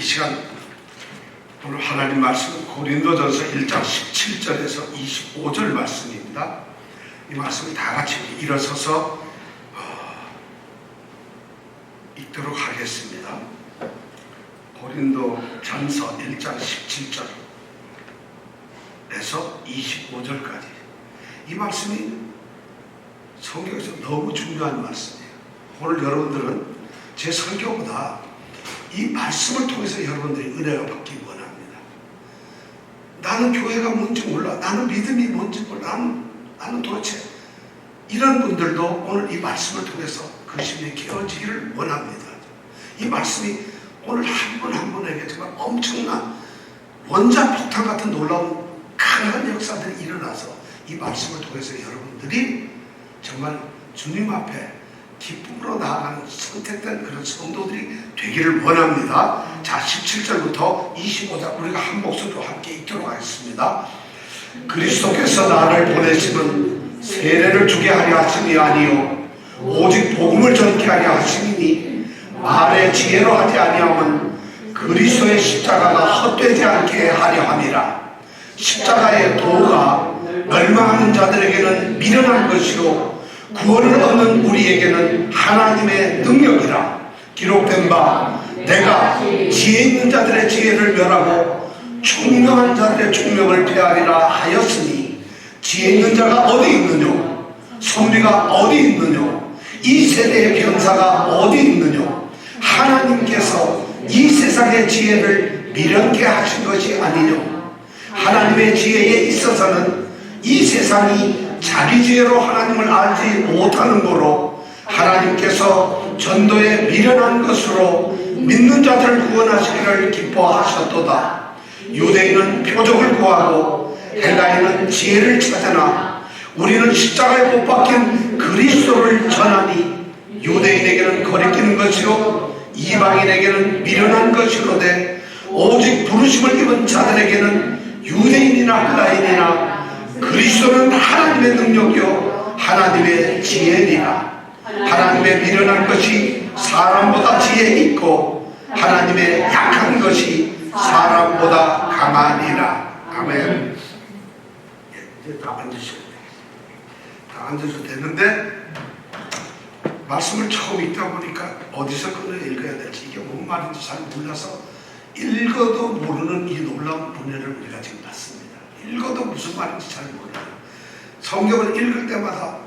시간 오늘 하나님 말씀은 고린도전서 1장 17절에서 25절 말씀입니다. 이 말씀을 다 같이 일어서서 읽도록 하겠습니다. 고린도전서 1장 17절에서 25절까지 이 말씀이 성경에서 너무 중요한 말씀이에요. 오늘 여러분들은 제 설교보다 이 말씀을 통해서 여러분들이 은혜가 받기 원합니다. 나는 교회가 뭔지 몰라, 나는 믿음이 뭔지 몰라, 나는 도대체, 이런 분들도 오늘 이 말씀을 통해서 그 심령이 깨어지기를 원합니다. 이 말씀이 오늘 한 분 한 분에게 정말 엄청난 원자폭탄 같은 놀라운 강한 역사들이 일어나서 이 말씀을 통해서 여러분들이 정말 주님 앞에 기쁨으로 나아가는 선택된 그런 성도들이 되기를 원합니다. 자, 17절부터 25절 우리가 한 목소리로 함께 읽도록 하겠습니다. 그리스도께서 나를 보내심은 세례를 주게 하려 하심이 아니요 오직 복음을 전케 하려 하심이니 말의 지혜로 하지 아니함은 그리스도의 십자가가 헛되지 않게 하려 함이라. 십자가의 도가 멸망하는 자들에게는 미련한 것이요 구원을 얻는 우리에게는 하나님의 능력이라. 기록된 바 내가 지혜 있는 자들의 지혜를 멸하고 총명한 자들의 총명을 폐하리라 하였으니 지혜 있는 자가 어디 있느뇨? 선비가 어디 있느뇨? 이 세대의 변사가 어디 있느뇨? 하나님께서 이 세상의 지혜를 미련케 하신 것이 아니뇨? 하나님의 지혜에 있어서는 이 세상이 자기 지혜로 하나님을 알지 못하는 거로 하나님께서 전도에 미련한 것으로 믿는 자들을 구원하시기를 기뻐하셨도다. 유대인은 표적을 구하고 헬라인은 지혜를 찾으나 우리는 십자가에 못 박힌 그리스도를 전하니 유대인에게는 거리끼는 것이요 이방인에게는 미련한 것이로되 오직 부르심을 입은 자들에게는 유대인이나 헬라인이나 그리스도는 하나님의 능력이요 하나님의 지혜니라. 하나님의 미련한 것이 사람보다 지혜 있고 하나님의 약한 것이 사람보다 강하니라. 아멘. 이제 다 앉으셔도 돼요. 다 앉으셔도 되는데 말씀을 처음 읽다 보니까 어디서 끊어 읽어야 될지 이게 뭔 말인지 잘 몰라서 읽어도 모르는 이 놀라운 은혜를 우리가 지금 받습니다. 읽어도 무슨 말인지 잘 몰라요. 성경을 읽을 때마다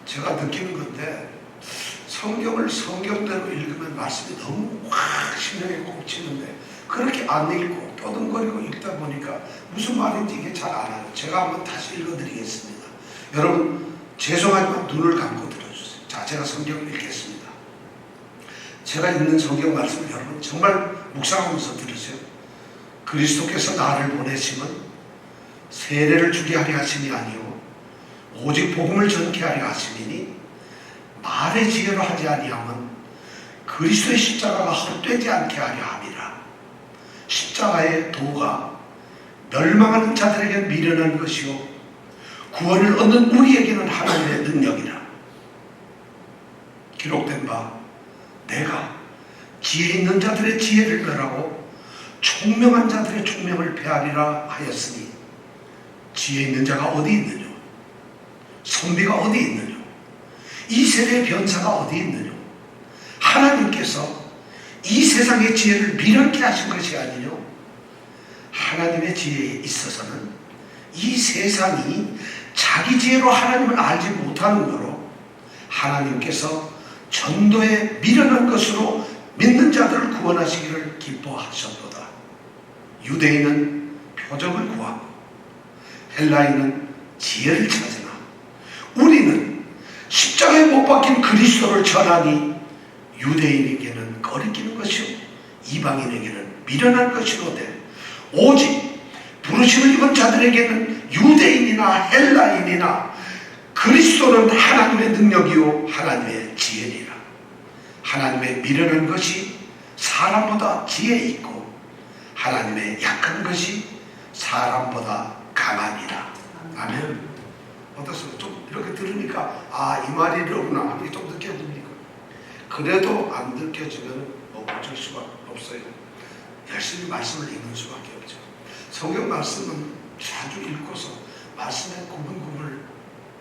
제가 느끼는 건데 성경을 성경대로 읽으면 말씀이 너무 확 심령에 꽂히는데 그렇게 안 읽고 떠듬거리고 읽다 보니까 무슨 말인지 이게 잘 안 와요. 제가 한번 다시 읽어드리겠습니다. 여러분 죄송하지만 눈을 감고 들어주세요. 자, 제가 성경을 읽겠습니다. 제가 읽는 성경 말씀을 여러분 정말 묵상하면서 들으세요. 그리스도께서 나를 보내심은 세례를 주게 하려 하심이 아니요 오직 복음을 전케 하려 하심이니 말의 지혜로 하지 아니함은 그리스도의 십자가가 헛되지 않게 하려 함이라. 십자가의 도가 멸망하는 자들에게는 미련한 것이요 구원을 얻는 우리에게는 하나님의 능력이라. 기록된 바 내가 지혜 있는 자들의 지혜를 멸하고 총명한 자들의 총명을 폐하리라 하였으니 지혜 있는 자가 어디 있느뇨? 선비가 어디 있느뇨? 이 세대의 변사가 어디 있느뇨? 하나님께서 이 세상의 지혜를 미련케 하신 것이 아니뇨? 하나님의 지혜에 있어서는 이 세상이 자기 지혜로 하나님을 알지 못하는 거로 하나님께서 전도에 미련한 것으로 믿는 자들을 구원하시기를 기뻐하셨도다. 유대인은 표적을 구하고 헬라인은 지혜를 찾으나 우리는 십자가에 못 박힌 그리스도를 전하니 유대인에게는 거리끼는 것이요 이방인에게는 미련한 것이로되 오직 부르심을 입은 자들에게는 유대인이나 헬라인이나 그리스도는 하나님의 능력이요 하나님의 지혜니라. 하나님의 미련한 것이 사람보다 지혜 있고 하나님의 약한 것이 사람보다 강하니라. 아멘. 어떻습니까? 좀 이렇게 들으니까 이 말이 이러구나 하는 게 좀 느껴집니까? 그래도 안 느껴지면 어쩔 수가 없어요. 열심히 말씀을 읽는 수밖에 없죠. 성경 말씀은 자주 읽고서 말씀의 구분구분을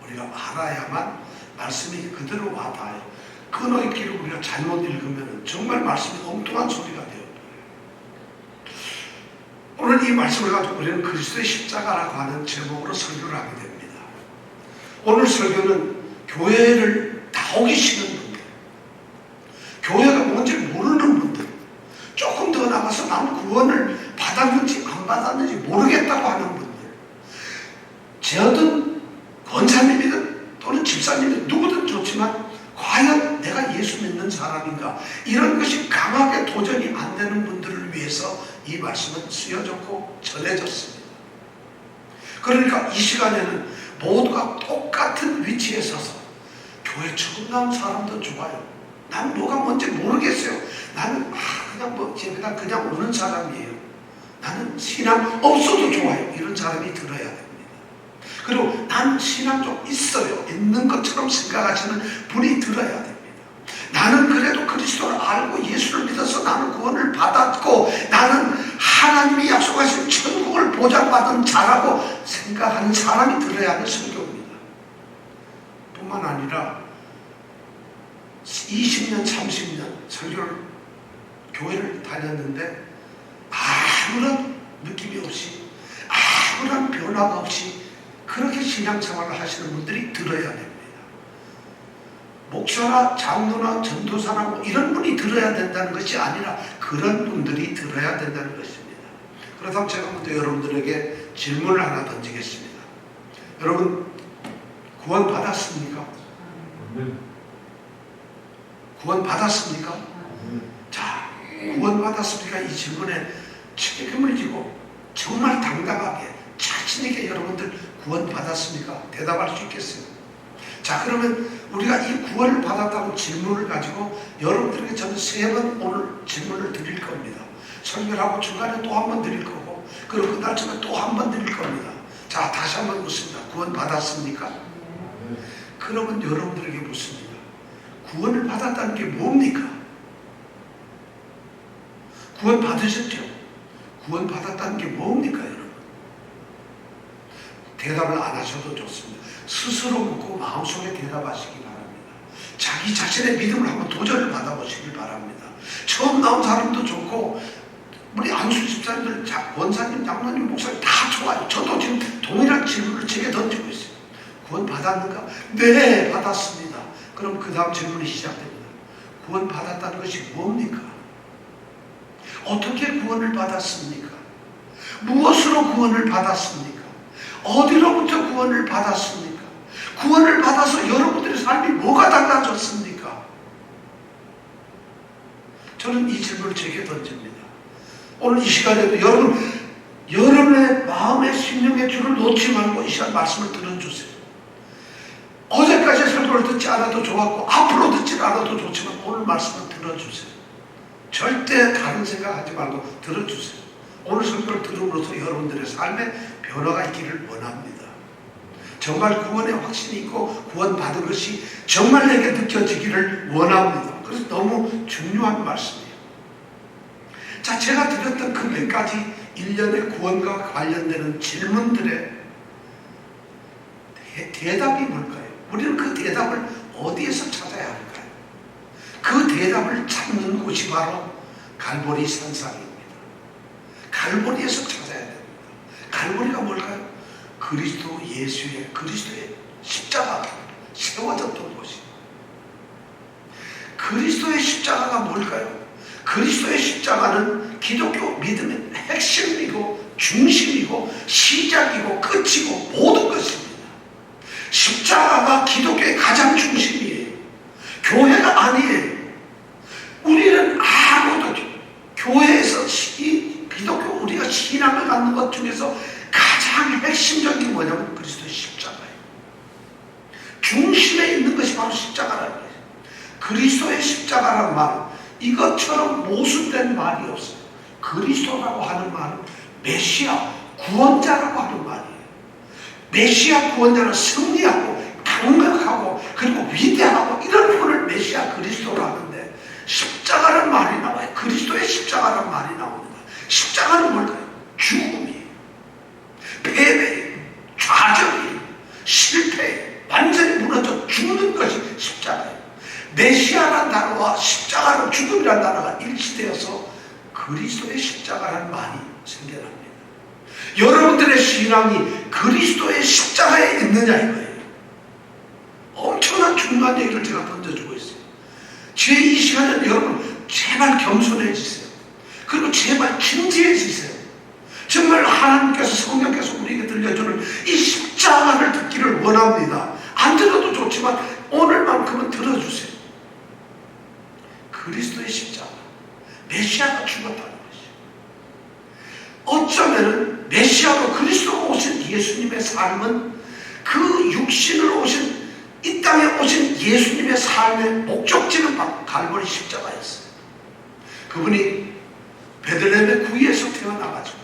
우리가 알아야만 말씀이 그대로 와닿아요. 끊어읽기를 우리가 잘못 읽으면 정말 말씀이 엉뚱한 소리가 돼요. 오늘 이 말씀을 가지고 우리는 그리스도의 십자가라고 하는 제목으로 설교를 하게 됩니다. 오늘 설교는 교회를 나오기시는 분들, 교회가 뭔지 모르는 분들, 조금 더 나가서 난 구원을 받았는지 안 받았는지 모르겠다고 하는 분들, 저든 권사님이든 또는 집사님이든 누구든 좋지만 과연 내가 예수 믿는 사람인가, 이런 것이 강하게 도전이 안 되는 분들을 위해서 이 말씀은 쓰여졌고 전해졌습니다. 그러니까 이 시간에는 모두가 똑같은 위치에 서서 교회 처음 나온 사람도 좋아요. 난 뭐가 뭔지 모르겠어요. 나는 그냥 뭐 제가 그냥 오는 사람이에요. 나는 신앙 없어도 좋아요. 이런 사람이 들어야 됩니다. 그리고 난 신앙 좀 있어요. 있는 것처럼 생각하시는 분이 들어야 됩니다. 나는 그래도 그리스도를 알고 예수를 믿어서 나는 구원을 받았고 나는 하나님이 약속하신 천국을 보장받은 자라고 생각하는 사람이 들어야 하는 설교입니다. 뿐만 아니라 20년, 30년 설교를 교회를 다녔는데 아무런 느낌이 없이 아무런 변화가 없이 그렇게 신앙생활을 하시는 분들이 들어야 됩니다. 목사나 장로나 전도사나 뭐 이런 분이 들어야 된다는 것이 아니라 그런 분들이 들어야 된다는 것입니다. 그렇다면 제가 먼저 여러분들에게 질문을 하나 던지겠습니다. 여러분 구원 받았습니까? 구원 받았습니까? 자, 구원 받았습니까? 이 질문에 책임을 지고 정말 당당하게 자신있게 여러분들 구원 받았습니까? 대답할 수 있겠어요? 자, 그러면 우리가 이 구원을 받았다는 질문을 가지고 여러분들에게 저는 3번 오늘 질문을 드릴 겁니다. 설교를 하고 중간에 또 한 번 드릴 거고, 그리고 그날 저는 또 한 번 드릴 겁니다. 자, 다시 한 번 묻습니다. 구원 받았습니까? 그러면 여러분들에게 묻습니다. 구원을 받았다는 게 뭡니까? 구원 받으셨죠? 구원 받았다는 게 뭡니까, 여러분? 대답을 안 하셔도 좋습니다. 스스로 묻고 마음속에 대답하시기 바랍니다. 자기 자신의 믿음을 한번 도전을 받아보시길 바랍니다. 처음 나온 사람도 좋고 우리 안수 집사님들, 원사님, 장로님, 목사님 다 좋아요. 저도 지금 동일한 질문을 제게 던지고 있어요. 구원 받았는가? 네, 받았습니다. 그럼 그 다음 질문이 시작됩니다. 구원 받았다는 것이 뭡니까? 어떻게 구원을 받았습니까? 무엇으로 구원을 받았습니까? 어디로부터 구원을 받았습니까? 구원을 받아서 여러분들의 삶이 뭐가 달라졌습니까? 저는 이 질문을 제게 던집니다. 오늘 이 시간에도 여러분의 마음의 심령의 줄을 놓지 말고 이 시간 말씀을 들어주세요. 어제까지 설교를 듣지 않아도 좋았고 앞으로 듣지 않아도 좋지만 오늘 말씀을 들어주세요. 절대 다른 생각하지 말고 들어주세요. 오늘 설교를 들음으로써 여러분들의 삶에 변화가 있기를 원합니다. 정말 구원의 확신이 있고 구원받은 것이 정말 내게 느껴지기를 원합니다. 그래서 너무 중요한 말씀이에요. 자, 제가 드렸던 그 몇 가지 일련의 구원과 관련되는 질문들의 대답이 뭘까요? 우리는 그 대답을 어디에서 찾아야 할까요? 그 대답을 찾는 곳이 바로 갈보리 산상입니다. 갈보리에서 찾아야 됩니다. 갈보리가 뭘까요? 그리스도 예수의 그리스도의 십자가가 세워졌던 곳입니다. 그리스도의 십자가가 뭘까요? 그리스도의 십자가는 기독교 믿음의 핵심이고 중심이고 시작이고 끝이고 모든 것입니다. 십자가가 기독교의 가장 중심이에요. 교회가 아니에요. 우리는 아무도 교회에서 기독교 우리가 신앙을 갖는 것 중에서 가장 핵심적인 게 뭐냐면 그리스도의 십자가예요. 중심에 있는 것이 바로 십자가라는 거예요. 그리스도의 십자가라는 말은 이것처럼 모순된 말이 없어요. 그리스도라고 하는 말은 메시아 구원자라고 하는 말이에요. 메시아 구원자는 승리하고 강력하고 그리고 위대하고 이런 분을 메시아 그리스도로 하는데 십자가라는 말이 나와요. 그리스도의 십자가라는 말이 나옵니다. 십자가는 뭘까요? 죽음이에요. 패배예요. 좌절이에요. 실패예요. 완전히 무너져 죽는 것이 십자가예요. 메시아라는 단어와 십자가는 죽음이라는 단어가 일치되어서 그리스도의 십자가라는 말이 생겨납니다. 여러분들의 신앙이 그리스도의 십자가에 있느냐 이거예요. 엄청난 중요한 얘기를 제가 던져주고 있어요. 제 이 시간에는 여러분 제발 겸손해지세요. 그리고 제발 진지해지세요. 정말 하나님께서 성령께서 우리에게 들려주는 이 십자가를 듣기를 원합니다. 안 들어도 좋지만 오늘만큼은 들어주세요. 그리스도의 십자가, 메시아가 죽었다는 것이죠. 어쩌면 메시아로 그리스도로 오신 예수님의 삶은 그 육신으로 오신 이 땅에 오신 예수님의 삶의 목적지는 바로 갈보리 십자가였어요. 그분이 베들레헴의 구이에서 태어나가지고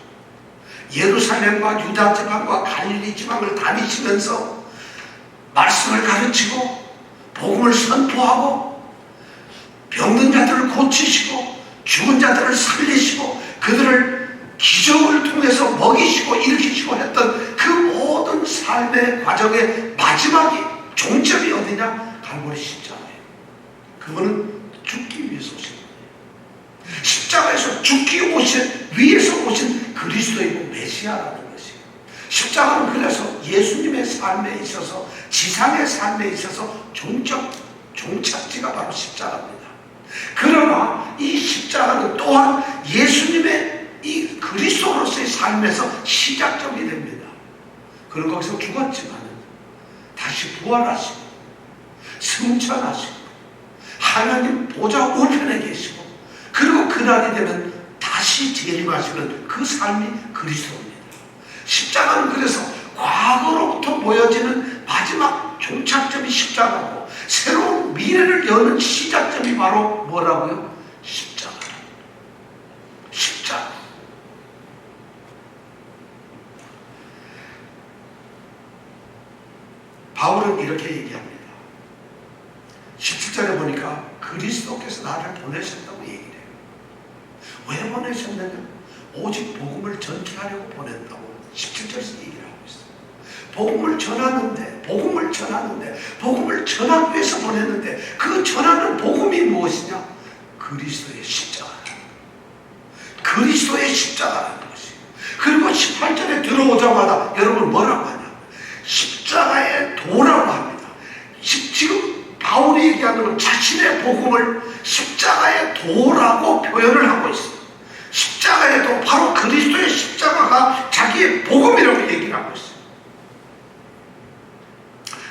예루살렘과 유다 지방과 갈릴리 지방을 다니시면서 말씀을 가르치고 복음을 선포하고 병든 자들을 고치시고 죽은 자들을 살리시고 그들을 기적을 통해서 먹이시고 일으키시고 했던 그 모든 삶의 과정의 마지막이 종점이 어디냐? 갈보리 십자가예요. 그거는 죽기 위해서 오신 거예요. 십자가에서 죽기 위해서 오신 그리스도이고 메시아라는 것이에요. 십자가는 그래서 예수님의 삶에 있어서 지상의 삶에 있어서 종착지가 바로 십자가입니다. 그러나 이 십자가는 또한 예수님의 이 그리스도로서의 삶에서 시작점이 됩니다. 그런 거기서 죽었지만 다시 부활하시고 승천하시고 하나님 보좌 우편에 계시고 그리고 그날이 되면 다시 재림하시는 그 삶이 그리스도입니다. 십자가는 그래서 과거로부터 모여지는 마지막 종착점이 십자가고 새로운 미래를 여는 시작점이 바로 뭐라고요? 십자가. 십자가. 바울은 이렇게 얘기합니다. 17절에 보니까 그리스도께서 나를 보내셨다고 얘기를 해요. 왜 보내셨느냐? 오직 복음을 전케하려고 보낸다고 17절에서 얘기를 하고 있어요. 복음을 전하기 위해서 보냈는데 그 전하는 복음이 무엇이냐? 그리스도의 십자가. 그리스도의 십자가라는 것이에요. 그리고 18절에 들어오자마자 여러분 뭐라고 하냐? 십자가의 도라고 합니다. 지금 바울이 얘기하는 건 자신의 복음을 십자가의 도라고 표현을 하고 있어요. 십자가의 도, 바로 그리스도의 십자가가 자기의 복음이라고 얘기를 하고 있어요.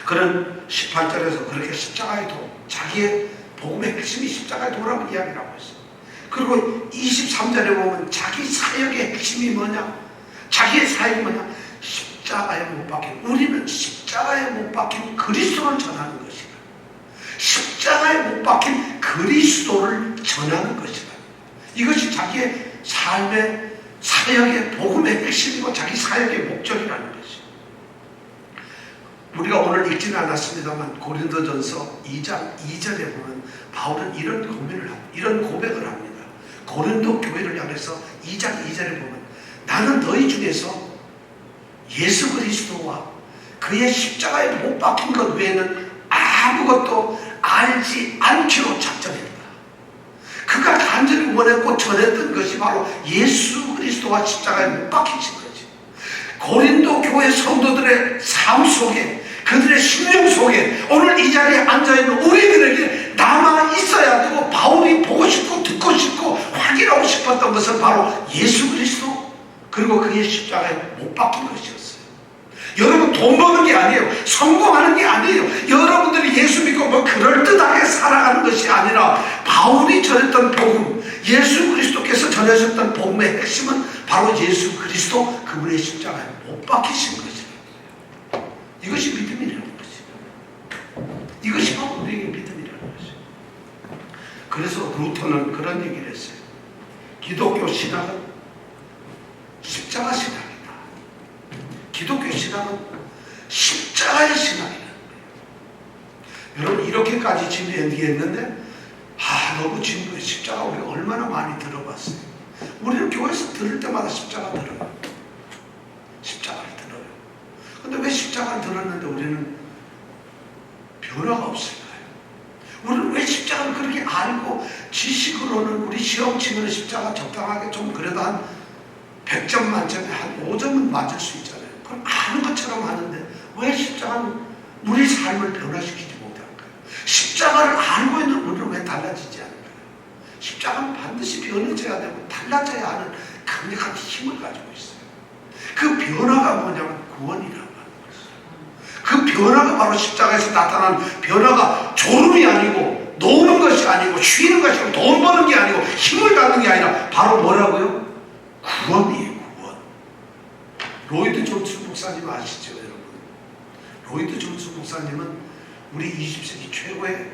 그런 18절에서 그렇게 십자가의 도, 자기의 복음의 핵심이 십자가의 도라고 이야기를 하고 있어요. 그리고 23절에 보면 자기 사역의 핵심이 뭐냐? 자기의 사역이 뭐냐? 십자가에 못 박힌, 우리는 십자가에 못 박힌 그리스도를 전하는 것이다. 십자가에 못 박힌 그리스도를 전하는 것이다. 이것이 자기의 삶의 사역의 복음의 핵심이고 자기 사역의 목적이라는 것이죠. 우리가 오늘 읽지는 않았습니다만 고린도전서 2장 2절에 보면 바울은 이런 고백을 합니다. 고린도 교회를 향해서 2장 2절에 보면 나는 너희 중에서 예수 그리스도와 그의 십자가에 못 박힌 것 외에는 아무것도 알지 않기로 작정했다. 그가 간절히 원했고 전했던 것이 바로 예수 그리스도와 십자가에 못 박히신 거지. 고린도 교회 성도들의 삶 속에, 그들의 심령 속에 오늘 이 자리에 앉아있는 우리들에게 남아 있어야 되고 바울이 보고 싶고 듣고 싶고 확인하고 싶었던 것은 바로 예수 그리스도 그리고 그의 십자가에 못 박힌 것이었어요. 여러분 돈 버는 게 아니에요. 성공하는 게 아니에요. 여러분들이 예수 믿고 뭐 그럴듯하게 살아가는 것이 아니라 바울이 전했던 복음, 예수 그리스도께서 전하셨던 복음의 핵심은 바로 예수 그리스도 그분의 십자가에 못 박히신 것이에요. 이것이 믿음이라는 것이에요. 이것이 바로 우리에게 믿음이라는 것이에요. 그래서 루터는 그런 얘기를 했어요. 기독교 신학은 십자가 신학이다. 기독교 신학은 십자가의 신학이라는 거예요. 여러분 이렇게까지 진리했는데 너무 진부해. 십자가 우리가 얼마나 많이 들어봤어요. 우리는 교회에서 들을 때마다 십자가 들어요. 십자가를 들어요. 근데 왜 십자가를 들었는데 우리는 변화가 없을까요? 우리는 왜 십자가를 그렇게 알고 지식으로는 우리 시험 치면 십자가 적당하게 좀 그래도 한 100점 만점에 한 5점은 맞을 수 있잖아요. 그럼 아는 것처럼 하는데 왜 십자가는 우리 삶을 변화시키지 못할까요? 십자가를 알고 있는 우리는 왜 달라지지 않을까요? 십자가는 반드시 변해져야 되고 달라져야 하는 강력한 힘을 가지고 있어요. 그 변화가 뭐냐면 구원이라고 하는 것이죠. 그 변화가 바로 십자가에서 나타나는 변화가 졸음이 아니고 노는 것이 아니고 쉬는 것이 아니고 돈 버는 게 아니고 힘을 갖는 게 아니라 바로 뭐라고요? 구원이에요. 구원. 로이드 존스 목사님 아시죠 여러분? 로이드 존스 목사님은 우리 20세기 최고의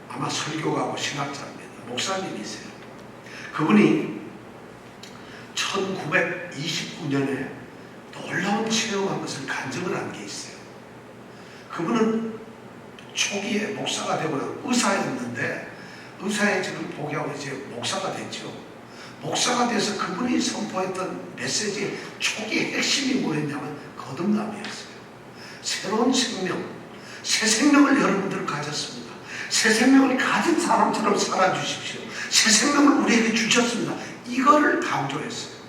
아마 설교가고 신학자입니다. 목사님이세요. 그분이 1929년에 놀라운 체험한 것을 간증을 한 게 있어요. 그분은 초기에 목사가 되고 나서 의사였는데 의사의 지금 포기하고 이제 목사가 됐죠. 목사가 돼서 그분이 선포했던 메시지의 초기 핵심이 뭐였냐면 거듭남이었어요. 새로운 생명, 새 생명을 여러분들 가졌습니다. 새 생명을 가진 사람처럼 살아주십시오. 새 생명을 우리에게 주셨습니다. 이거를 강조했어요.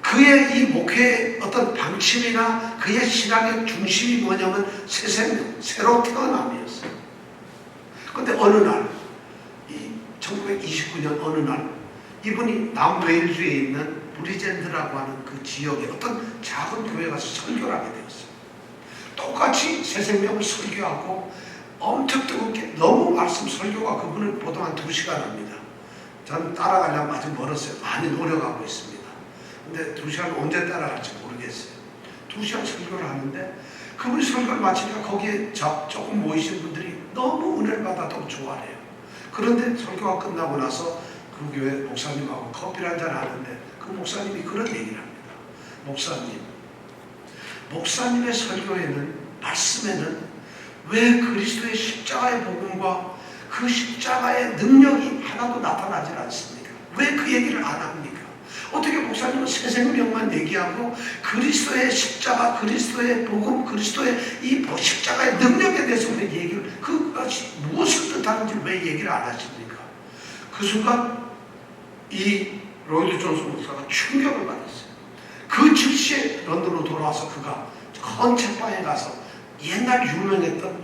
그의 이 목회의 어떤 방침이나 그의 신앙의 중심이 뭐냐면 새 생명, 새로 태어남이었어요. 그런데 어느 날, 1929년 어느 날 이분이 남웨일즈에 있는 브리젠드라고 하는 그 지역의 어떤 작은 교회에 가서 설교를 하게 되었어요. 똑같이 새 생명을 설교하고 엄청 뜨겁게 너무 말씀 설교가 그분을 보통 한 2시간 합니다. 저는 따라가려면 아직 멀었어요. 많이 노력하고 있습니다. 근데 2시간 언제 따라갈지 모르겠어요. 2시간 설교를 하는데 그분이 설교를 마치니까 거기에 조금 모이신 분들이 너무 은혜를 받아 너무 좋아해요. 그런데 설교가 끝나고 나서 그 교회 목사님하고 커피를 한잔 하는데 그 목사님이 그런 얘기를 합니다. 목사님의 설교에는 말씀에는 왜 그리스도의 십자가의 복음과 그 십자가의 능력이 하나도 나타나질 않습니까? 왜 그 얘기를 안 합니까? 어떻게 목사님은 새 생명만 얘기하고 그리스도의 십자가, 그리스도의 복음, 그리스도의 이 십자가의 능력에 대해서 왜 얘기를, 그것이 무엇을 뜻하는지 왜 얘기를 안 하십니까? 그 순간 이 로이드 존스 목사가 충격을 받았어요. 그 즉시에 런던으로 돌아와서 그가 큰 책방에 가서 옛날 유명했던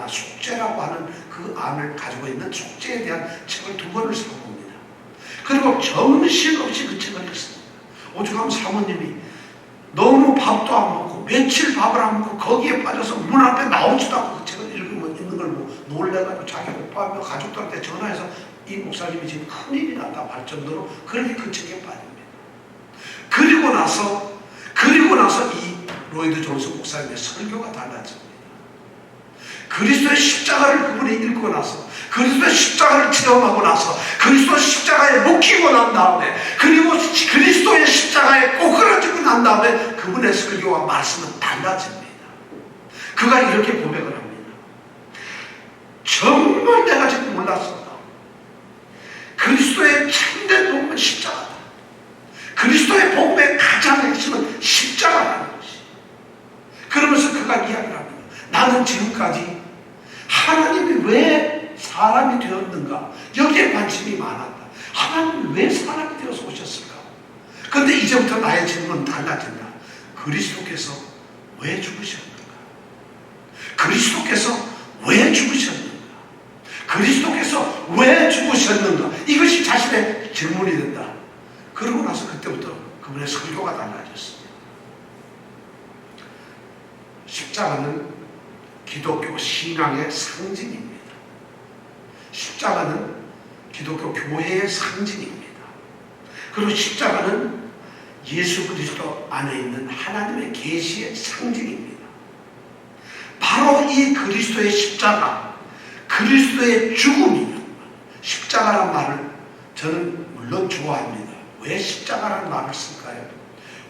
속죄라고 하는 그 안을 가지고 있는 속죄에 대한 책을 2권을 사봅니다. 그리고 정신없이 그 책을 읽습니다. 오죽하면 사모님이 너무 밥도 안 먹고 며칠 밥을 안 먹고 거기에 빠져서 문 앞에 나오지도 않고 그 책을 읽는 걸 놀래가지고 자기 오빠며 가족들한테 전화해서 이 목사님이 지금 큰일이 났다고 할 정도로 그렇게 그 책에 빠집니다. 그리고 나서 이 로이드 존스 목사님의 설교가 달라집니다. 그리스도의 십자가를 그분이 읽고 나서 그리스도의 십자가를 체험하고 나서 그리스도의 십자가에 묶이고 난 다음에 그리고 그리스도의 십자가에 꼬꾸라지고 난 다음에 그분의 설교와 말씀은 달라집니다. 그가 이렇게 고백을 합니다. 정말 내가 지금 몰랐었다. 그리스도의 참된 복음은 십자가다. 그리스도의 복음의 가장 핵심은 십자가라는 것이. 그러면서 그가 이야기를 합니다. 나는 지금까지 하나님이 왜 사람이 되었는가 여기에 관심이 많았다. 하나님이 왜 사람이 되어서 오셨을까? 그런데 이제부터 나의 질문은 달라진다. 그리스도께서 왜 죽으셨는가? 그리스도께서 왜 죽으셨는가? 그리스도께서 왜 죽으셨는가? 이것이 자신의 질문이 된다. 그러고 나서 그때부터 그분의 설교가 달라졌습니다. 십자가는 기독교 신앙의 상징입니다. 십자가는 기독교 교회의 상징입니다. 그리고 십자가는 예수 그리스도 안에 있는 하나님의 계시의 상징입니다. 바로 이 그리스도의 십자가, 그리스도의 죽음이요. 십자가란 말을 저는 물론 좋아합니다. 왜 십자가라는 말을 쓸까요?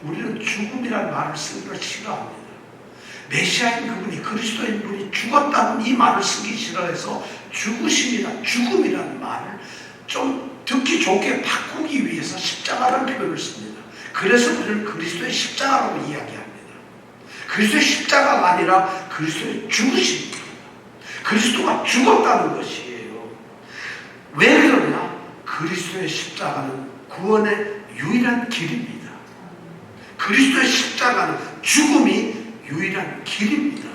우리는 죽음이라는 말을 쓰는 걸 싫어합니다. 메시아인 그분이, 그리스도인 분이 죽었다는 이 말을 쓰기 싫어해서 죽음이라는 말을 좀 듣기 좋게 바꾸기 위해서 십자가라는 표현을 씁니다. 그래서 우리는 그리스도의 십자가라고 이야기합니다. 그리스도의 십자가가 아니라 그리스도의 죽으심입니다. 그리스도가 죽었다는 것이에요. 왜 그러냐? 그리스도의 십자가는 구원의 유일한 길입니다. 그리스도의 십자가는 죽음이 유일한 길입니다.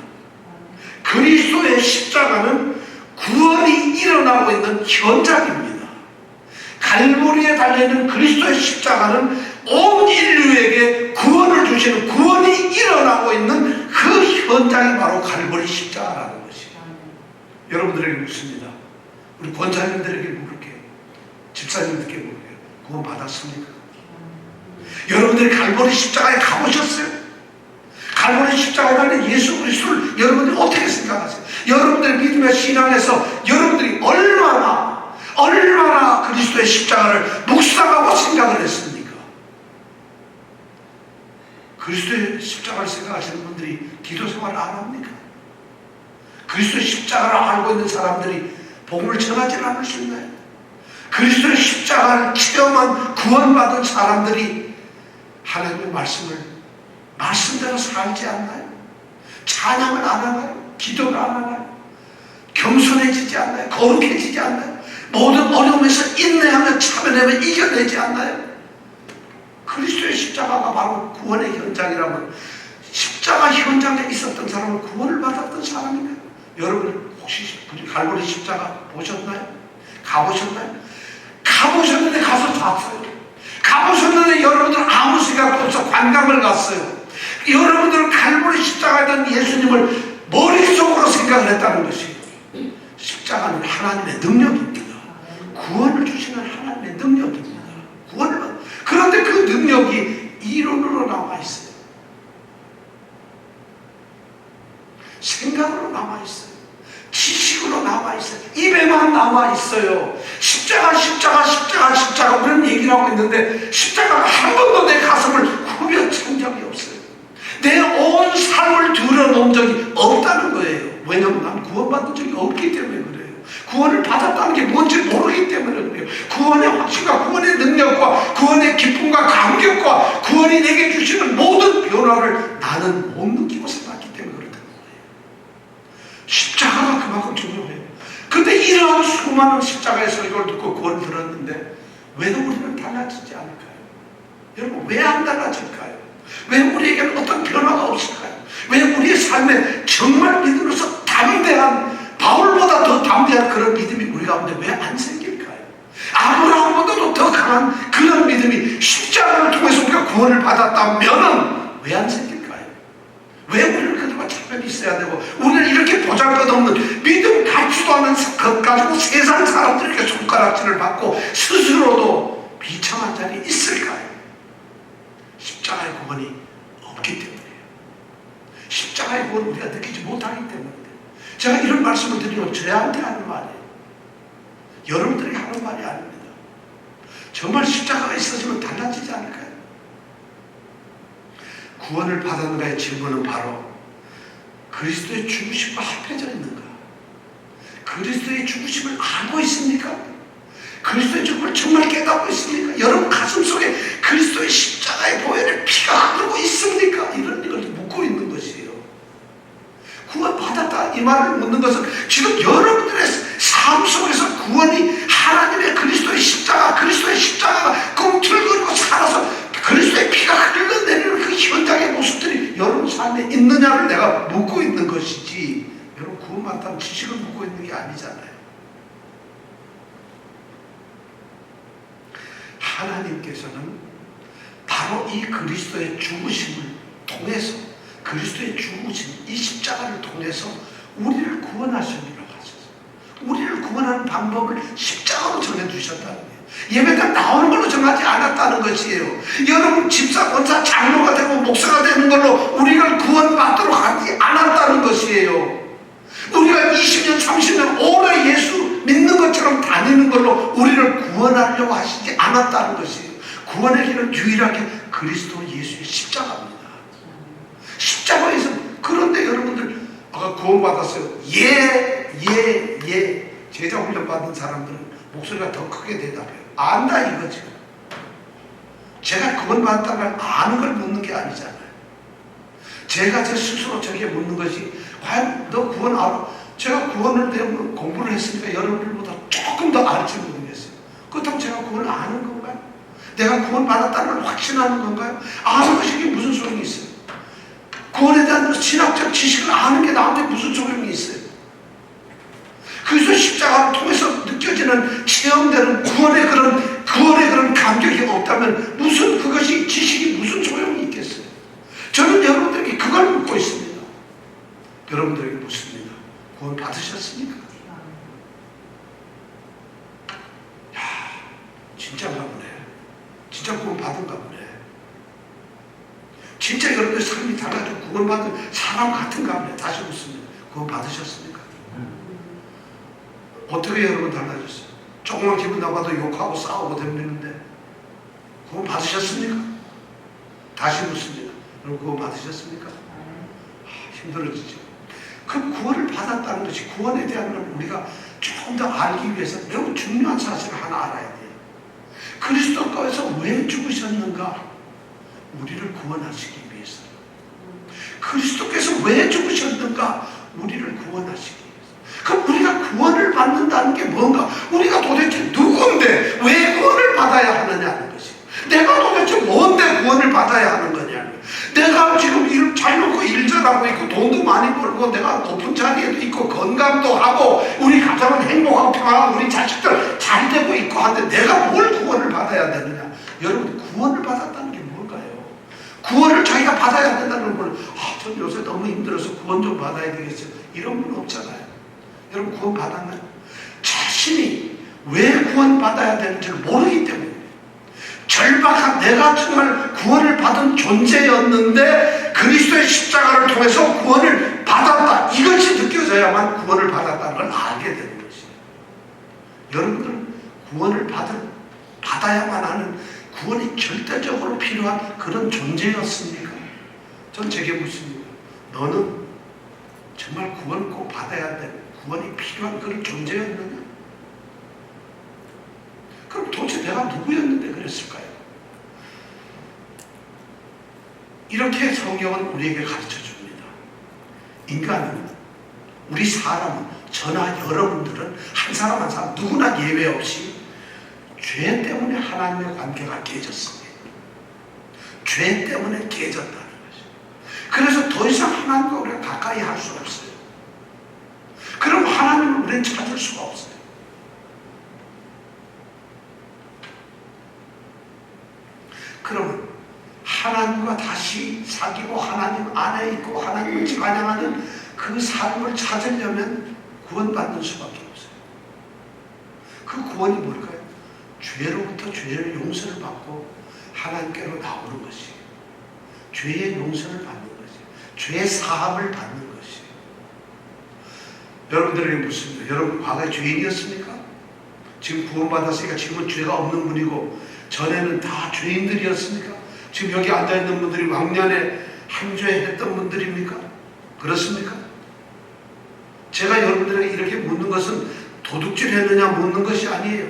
그리스도의 십자가는 구원이 일어나고 있는 현장입니다. 갈보리에 달려있는 그리스도의 십자가는 온 인류에게 구원을 주시는, 구원이 일어나고 있는 그 현장이 바로 갈보리 십자가라는 것이에요. 여러분들에게 묻습니다. 우리 권사님들에게 물을게요. 집사님들에게 물을게요. 구원 받았습니까? 여러분들이 갈보리 십자가에 가보셨어요? 갈보리 십자가에 달린 예수 그리스도를 여러분들이 어떻게 생각하세요? 여러분들의 믿음의 신앙에서 여러분들이 얼마나 그리스도의 십자가를 묵상하고 생각을 했습니까? 그리스도의 십자가를 생각하시는 분들이 기도 생활을 안 합니까? 그리스도의 십자가를 알고 있는 사람들이 복음을 전하지 않을 수 있나요? 그리스도의 십자가를 체험한 구원받은 사람들이 하나님의 말씀대로 살지 않나요? 찬양을 안 하나요? 기도를 안 하나요? 겸손해지지 않나요? 거룩해지지 않나요? 모든 어려움에서 인내하며 참여내며 이겨내지 않나요? 그리스도의 십자가가 바로 구원의 현장이라면 십자가 현장에 있었던 사람은 구원을 받았던 사람인가요? 여러분 혹시 갈보리 십자가 보셨나요? 가보셨나요? 가보셨는데 가서 봤어요. 가보셨는데 여러분들 아무 생각도 없어 관광을 갔어요. 여러분들은 갈보리 십자가에 대한 예수님을 머릿속으로 생각을 했다는 것이에요. 십자가는 하나님의 능력입니다. 구원을 주시는 하나님의 능력입니다. 그런데 그 능력이 이론으로 남아있어요. 생각으로 남아있어요. 지식으로 남아있어요. 입에만 남아있어요. 십자가 우리는 얘기를 하고 있는데 십자가가 한 번도 내 가슴을 후벼찬 적이 없어요. 내 온 삶을 들여놓은 적이 없다는 거예요. 왜냐하면 난 구원받은 적이 없기 때문에 그래요. 구원을 받았다는 게 뭔지 모르기 때문에 그래요. 구원의 확신과 구원의 능력과 구원의 기쁨과 감격과 구원이 내게 주시는 모든 변화를 나는 못 느끼고 살았기 때문에 그렇다는 거예요. 십자가가 그만큼 중요해요. 근데 이러한 수많은 십자가의 설교를 듣고 구원을 들었는데 왜 우리는 달라지지 않을까요? 여러분 왜 안 달라질까요? 왜 우리에게는 어떤 변화가 없을까요? 왜 우리의 삶에 정말 믿음으로서 담대한, 바울보다 더 담대한 그런 믿음이 우리 가운데 왜 안 생길까요? 아브라함보다도 더 강한 그런 믿음이 십자가를 통해서 우리가 구원을 받았다면 왜 안 생길까요? 왜 우리는 그동안 참여이 있어야 되고 우리는 이렇게 보잘것없는 믿음 갖지도 않은 것 가지고 세상 사람들에게 손가락질을 받고 스스로도 비참한 자리에 있을까요? 십자가의 구원이 없기 때문이에요. 십자가의 구원을 우리가 느끼지 못하기 때문에 제가 이런 말씀을 드리면 저한테 하는 말이에요. 여러분들에게 하는 말이 아닙니다. 정말 십자가가 있어지면 달라지지 않을까요? 구원을 받았는가의 질문은 바로 그리스도의 죽으심과 합해져 있는가? 그리스도의 죽으심을 알고 있습니까? 그리스도의 죽음을 정말 깨닫고 있습니까? 여러분 가슴속에 그리스도의 십자가의 보혈의 피가 흐르고 있습니까? 이런 걸 묻고 있는 것이에요. 구원 받았다 이 말을 묻는 것은 지금 여러분들의 삶 속에서 구원이 하나님의 그리스도의 십자가가 꿈틀거리고 살아서 그리스도의 피가 흘러내리는 그 현장의 모습들이 여러분 삶에 있느냐를 내가 묻고 있는 것이지 여러분 구원 받았다는 지식을 묻고 있는 게 아니잖아요. 하나님께서는 바로 이 그리스도의 죽으심을 통해서 그리스도의 죽으심, 이 십자가를 통해서 우리를 구원하시리라고 하셨어요. 우리를 구원하는 방법을 십자가로 정해주셨다는 거예요. 예배당 나오는 걸로 정하지 않았다는 것이에요. 여러분 집사, 권사, 장로가 되고 목사가 되는 걸로 우리를 구원받도록 하지 않았다는 것이에요. 우리가 20년, 30년 오래 예수 믿는 것처럼 다니는 걸로 우리를 구원하려고 하시지 않았다는 것이에요. 구원의 길은 유일하게 그리스도 예수의 십자가입니다. 십자가에서 그런데 여러분들 아까 구원받았어요. 예. 제자 훈련 받은 사람들은 목소리가 더 크게 대답해요. 안다 이거죠. 제가 구원받았다는 걸 아는 걸 묻는 게 아니잖아요. 제가 제 스스로 저게 묻는 것이 과연 너 구원 알아? 제가 구원을 대한 공부를 했으니까 여러분들보다 조금 더 알지 모르겠어요. 그렇다고 제가 구원을 아는 건가요? 내가 구원받았다는 걸 확신하는 건가요? 아는 것이 무슨 소용이 있어요? 구원에 대한 신학적 지식을 아는 게 나한테 무슨 소용이 있어요? 그래서 십자가를 통해서 느껴지는 체험되는 구원의 그런 감격이 없다면 무슨 그것이 지식이 무슨 소용이 있겠어요? 저는 여러분들에게 그걸 묻고 있습니다. 여러분들에게 묻습니다. 구원 받으셨습니까? 야, 진짜인가 보네. 진짜 구원 받은가 보네. 진짜 여러분들 삶이 달라지고 구원받은 사람 같은가 보네. 다시 묻습니다. 구원 받으셨습니까? 어떻게 여러분 달라졌어요? 조금만 기분 나빠도 욕하고 싸우고 덤비는데 구원 받으셨습니까? 다시 묻습니다. 여러분 구원 받으셨습니까? 힘들어지죠. 그 구원을 받았다는 것이 구원에 대한 걸 우리가 조금 더 알기 위해서 매우 중요한 사실을 하나 알아야 돼요. 그리스도께서 왜 죽으셨는가? 우리를 구원하시기 위해서. 그리스도께서 왜 죽으셨는가? 우리를 구원하시기 위해서. 그럼 우리가 구원을 받는다는 게 뭔가? 우리가 도대체 누군데 왜 구원을 받아야 하느냐는 것이. 내가 도대체 뭔데 구원을 받아야 하는 거냐는. 내가 지금 일 잘 먹고 일 잘하고 있고 돈도 많이 벌고 내가 높은 자리에도 있고 건강도 하고 우리 가정은 행복하고 평안하고 우리 자식들 잘 되고 있고 하는데 내가 뭘 구원을 받아야 되느냐. 여러분 구원을 받았다는 게 뭘까요? 구원을 자기가 받아야 된다는 걸 전 요새 너무 힘들어서 구원 좀 받아야 되겠어요. 이런 분 없잖아요. 여러분 구원 받았나요? 자신이 왜 구원 받아야 되는지를 모르기 때문에 절박한 내가 정말 구원을 받은 존재였는데 그리스도의 십자가를 통해서 구원을 받았다. 이것이 느껴져야만 구원을 받았다는 걸 알게 되는 것이에요. 여러분들은 구원을 받아야만 하는 구원이 절대적으로 필요한 그런 존재였습니까? 전 제게 묻습니다. 너는 정말 구원을 꼭 받아야 되는 구원이 필요한 그런 존재였느냐? 그럼 도대체 내가 누구였는데 그랬을까요? 이렇게 성경은 우리에게 가르쳐 줍니다. 인간은, 우리 사람은, 저나 여러분들은 한 사람 한 사람 누구나 예외 없이 죄 때문에 하나님의 관계가 깨졌습니다. 죄 때문에 깨졌다는 것이죠. 그래서 더 이상 하나님과 우리가 가까이 할 수 없어요. 그럼 하나님을 우리는 찾을 수가 없어요. 그러면 하나님과 다시 사귀고 하나님 안에 있고 하나님을 찬양하는 그 삶을 찾으려면 구원받는 수밖에 없어요. 그 구원이 뭘까요? 죄로부터 죄의 용서를 받고 하나님께로 나오는 것이에요. 죄의 용서를 받는 것이에요. 죄의 사함을 받는 것이에요. 여러분들에게 묻습니다. 여러분 과거에 죄인이었습니까? 지금 구원받았으니까 지금은 죄가 없는 분이고 전에는 다 죄인들이었습니까? 지금 여기 앉아있는 분들이 왕년에 한죄 했던 분들입니까? 그렇습니까? 제가 여러분들에게 이렇게 묻는 것은 도둑질 했느냐 묻는 것이 아니에요.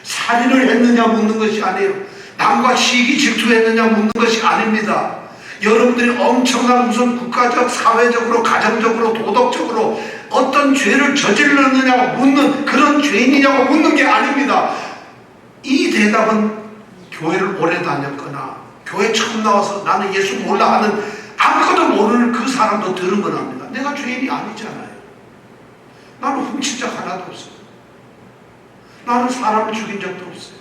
살인을 했느냐 묻는 것이 아니에요. 남과 시기 질투했느냐 묻는 것이 아닙니다. 여러분들이 엄청난 무슨 국가적, 사회적으로, 가정적으로, 도덕적으로 어떤 죄를 저질렀느냐고 묻는 그런 죄인이냐고 묻는 게 아닙니다. 이 대답은 교회를 오래 다녔거나 교회 처음 나와서 나는 예수 몰라 하는 아무것도 모르는 그 사람도 들으면 합니다. 내가 죄인이 아니잖아요. 나는 훔친 적 하나도 없어요. 나는 사람을 죽인 적도 없어요.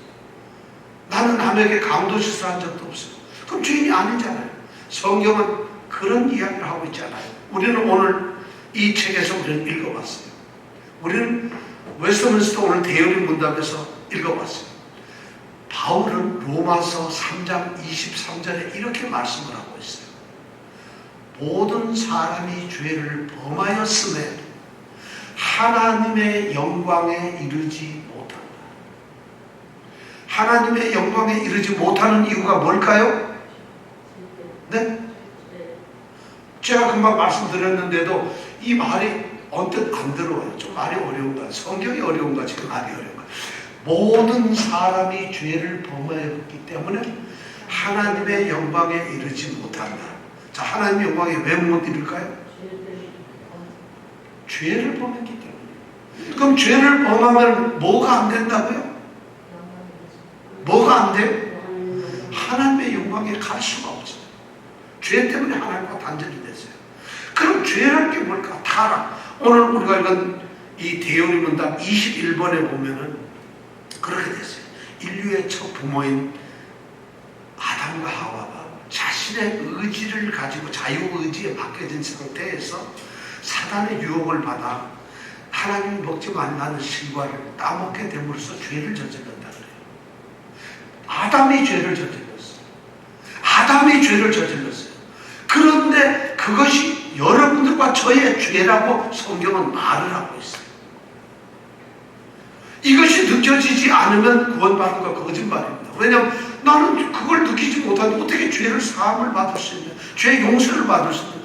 나는 남에게 강도짓을 한 적도 없어요. 그럼 죄인이 아니잖아요. 성경은 그런 이야기를 하고 있잖아요. 우리는 오늘 이 책에서 우리는 읽어봤어요. 우리는 웨스트민스터 오늘 대여리 문답에서 읽어봤어요. 바울은 로마서 3장 23절에 이렇게 말씀을 하고 있어요. 모든 사람이 죄를 범하였음에 하나님의 영광에 이르지 못한다. 하나님의 영광에 이르지 못하는 이유가 뭘까요? 네? 제가 금방 말씀드렸는데도 이 말이 언뜻 안 들어와요. 좀 말이 어려운가? 성경이 어려운가? 지금 말이 어려운가? 모든 사람이 죄를 범하였기 때문에 하나님의 영광에 이르지 못한다. 자, 하나님의 영광에 왜 못 이룰까요? 죄를 범했기 때문에. 그럼 죄를 범하면 뭐가 안 된다고요? 뭐가 안 돼요? 하나님의 영광에 갈 수가 없어요. 죄 때문에 하나님과 단절이 됐어요. 그럼 죄랄 게 뭘까? 타락. 오늘 우리가 읽은 이 대요리 문답 21번에 보면은 그렇게 됐어요. 인류의 첫 부모인 아담과 하와가 자신의 의지를 가지고 자유의지에 맡겨진 상태에서 사단의 유혹을 받아 하나님이 먹지 말라는 실과를 따먹게 됨으로써 죄를 저질렀다 그래요. 아담이 죄를 저질렀어요. 아담이 죄를 저질렀어요. 그런데 그것이 여러분들과 저의 죄라고 성경은 말을 하고 있어요. 이것이 느껴지지 않으면 구원받는 거 거짓말입니다. 왜냐하면 나는 그걸 느끼지 못하는데 어떻게 죄를 사함을 받을 수 있냐, 죄 용서를 받을 수 있냐.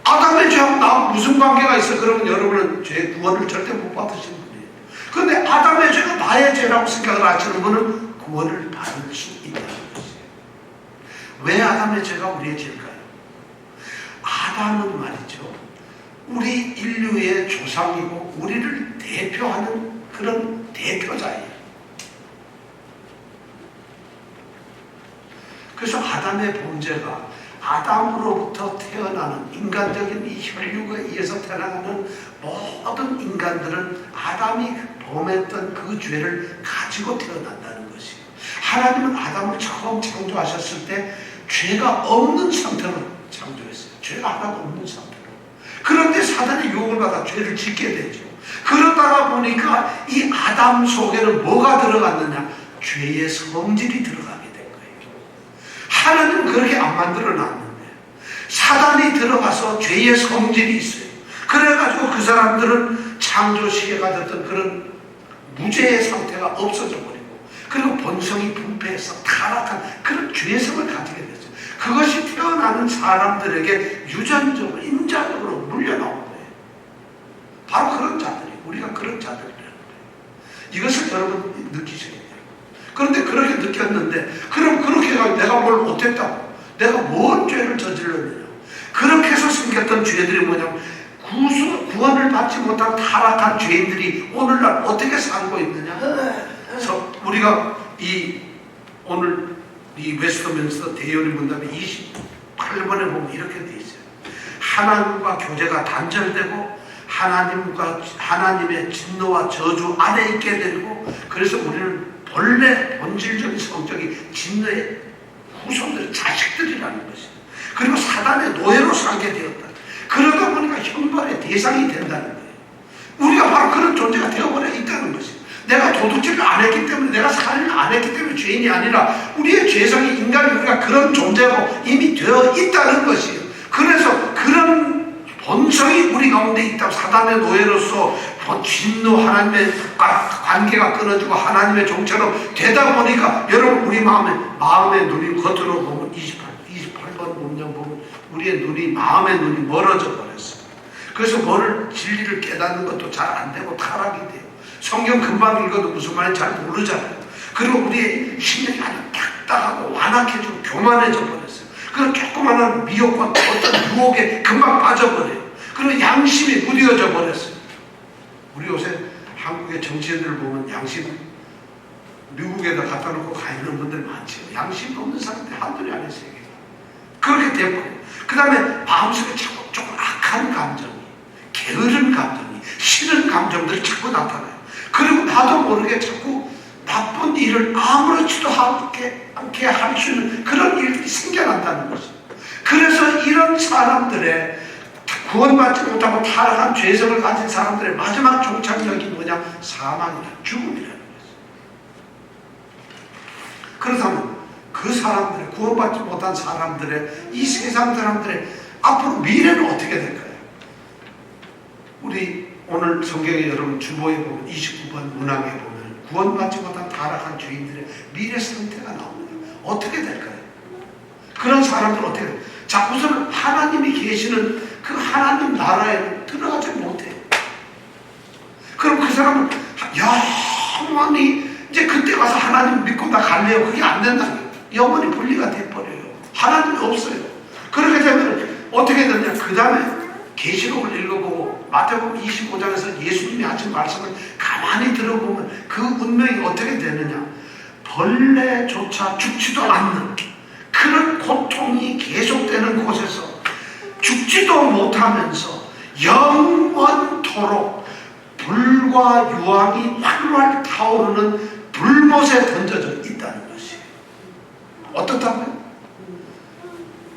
아담의 죄하고 나하고 무슨 관계가 있어? 그러면 여러분은 죄 구원을 절대 못 받으시는 분이에요. 그런데 아담의 죄가 나의 죄라고 생각을 하시는 분은 구원을 받을 수 있다는 것이에요. 왜 아담의 죄가 우리의 죄일까요? 아담은 말이죠, 우리 인류의 조상이고 우리를 대표하는 그런 대표자예요. 그래서 아담의 범죄가 아담으로부터 태어나는 인간적인 이 혈육에 의해서 태어나는 모든 인간들은 아담이 범했던 그 죄를 가지고 태어난다는 것이에요. 하나님은 아담을 처음 창조하셨을 때 죄가 없는 상태로 창조했어요. 죄가 하나도 없는 상태로. 그런데 사단의 유혹을 받아 죄를 짓게 되죠. 그러다가 보니까 이 아담 속에는 뭐가 들어갔느냐? 죄의 성질이 들어가게 된 거예요. 하나님은 그렇게 안 만들어 놨는데 사단이 들어가서 죄의 성질이 있어요. 그래가지고 그 사람들은 창조시에 가졌던 그런 무죄의 상태가 없어져 버리고, 그리고 본성이 분패해서 타락한 그런 죄성을 가지게 됐어요. 그것이 태어나는 사람들에게 유전적으로 인자적으로 물려나온 거예요. 바로 그런 자들이, 우리가 그런 자들이라는 거예요. 이것을 여러분 느끼셔야 돼요. 그런데 그렇게 느꼈는데, 그럼 그렇게 해서 내가 뭘 못했다고, 내가 뭔 죄를 저질렀느냐, 그렇게 해서 생겼던 죄들이 뭐냐면 구원을 받지 못한 타락한 죄인들이 오늘날 어떻게 살고 있느냐. 그래서 우리가 오늘 이 웨스트민스터 대요리 문답의 28번에 보면 이렇게 돼 있어요. 하나님과 교제가 단절되고 하나님의 진노와 저주 안에 있게 되고, 그래서 우리는 본래 본질적인 성적인 진노의 후손들, 자식들이라는 것이에요. 그리고 사단의 노예로 살게 되었다. 그러다 보니까 형벌의 대상이 된다는 거예요. 우리가 바로 그런 존재가 되어버려 있다는 것이에요. 내가 도둑질을 안 했기 때문에, 내가 살인을 안 했기 때문에 죄인이 아니라 우리의 죄성이, 인간이, 우리가 그런 존재고 이미 되어 있다는 것이에요. 그래서 그런 본성이 우리 가운데 있다고, 사단의 노예로서 진노, 하나님의 관계가 끊어지고 하나님의 종처럼 되다 보니까 여러분, 우리 마음의 눈이 겉으로 보면 28번 문장 보면 우리의 눈이, 마음의 눈이 멀어져 버렸어요. 그래서 뭐를 진리를 깨닫는 것도 잘 안 되고 타락이 돼요. 성경 금방 읽어도 무슨 말인지 잘 모르잖아요. 그리고 우리의 심령이 아주 딱딱하고 완악해지고 교만해져 버렸어요. 그 조그마한 미혹과 어떤 유혹에 금방 빠져버려요. 그리고 양심이 무뎌져 버렸어요. 우리 요새 한국의 정치인들을 보면 양심 미국에다 갖다 놓고 가 있는 분들 많죠. 양심 없는 사람들 한둘이 아니에요. 그렇게 돼버려요. 그 다음에 마음속에 자꾸 조금 악한 감정이, 게으른 감정이, 싫은 감정들이 자꾸 나타나요. 그리고 나도 모르게 자꾸 나쁜 일을 아무렇지도 않게 할 수 있는 그런 일들이 생겨난다는 것입니다. 그래서 이런 사람들의 구원받지 못하고 타락한 죄성을 가진 사람들의 마지막 종착역이 뭐냐? 사망이라, 죽음이라는 것입니다. 그렇다면 그 사람들의, 구원받지 못한 사람들의, 이 세상 사람들의 앞으로 미래는 어떻게 될까요? 우리 오늘 성경에 여러분 주보에 보면 29번 문항에 보면 구원받지 못한 타락한 죄인들의 미래 상태가 나옵니다. 어떻게 될까요? 그런 사람들은 어떻게 돼요? 자, 우선 하나님이 계시는 그 하나님 나라에 들어가지 못해요. 그럼 그 사람은 영원히 이제 그때 가서 하나님 믿고 나 갈래요. 그게 안 된다는 거예요. 영원히 분리가 돼버려요. 하나님이 없어요. 그렇게 되면 어떻게 되냐. 그 다음에 계시록을 읽어보고 마태복음 25장에서 예수님이 하신 말씀을 가만히 들어보면 그 운명이 어떻게 되느냐. 벌레조차 죽지도 않는 그런 고통이 계속되는 곳에서 죽지도 못하면서 영원토록 불과 유황이 활활 타오르는 불못에 던져져 있다는 것이에요. 어떻다고요?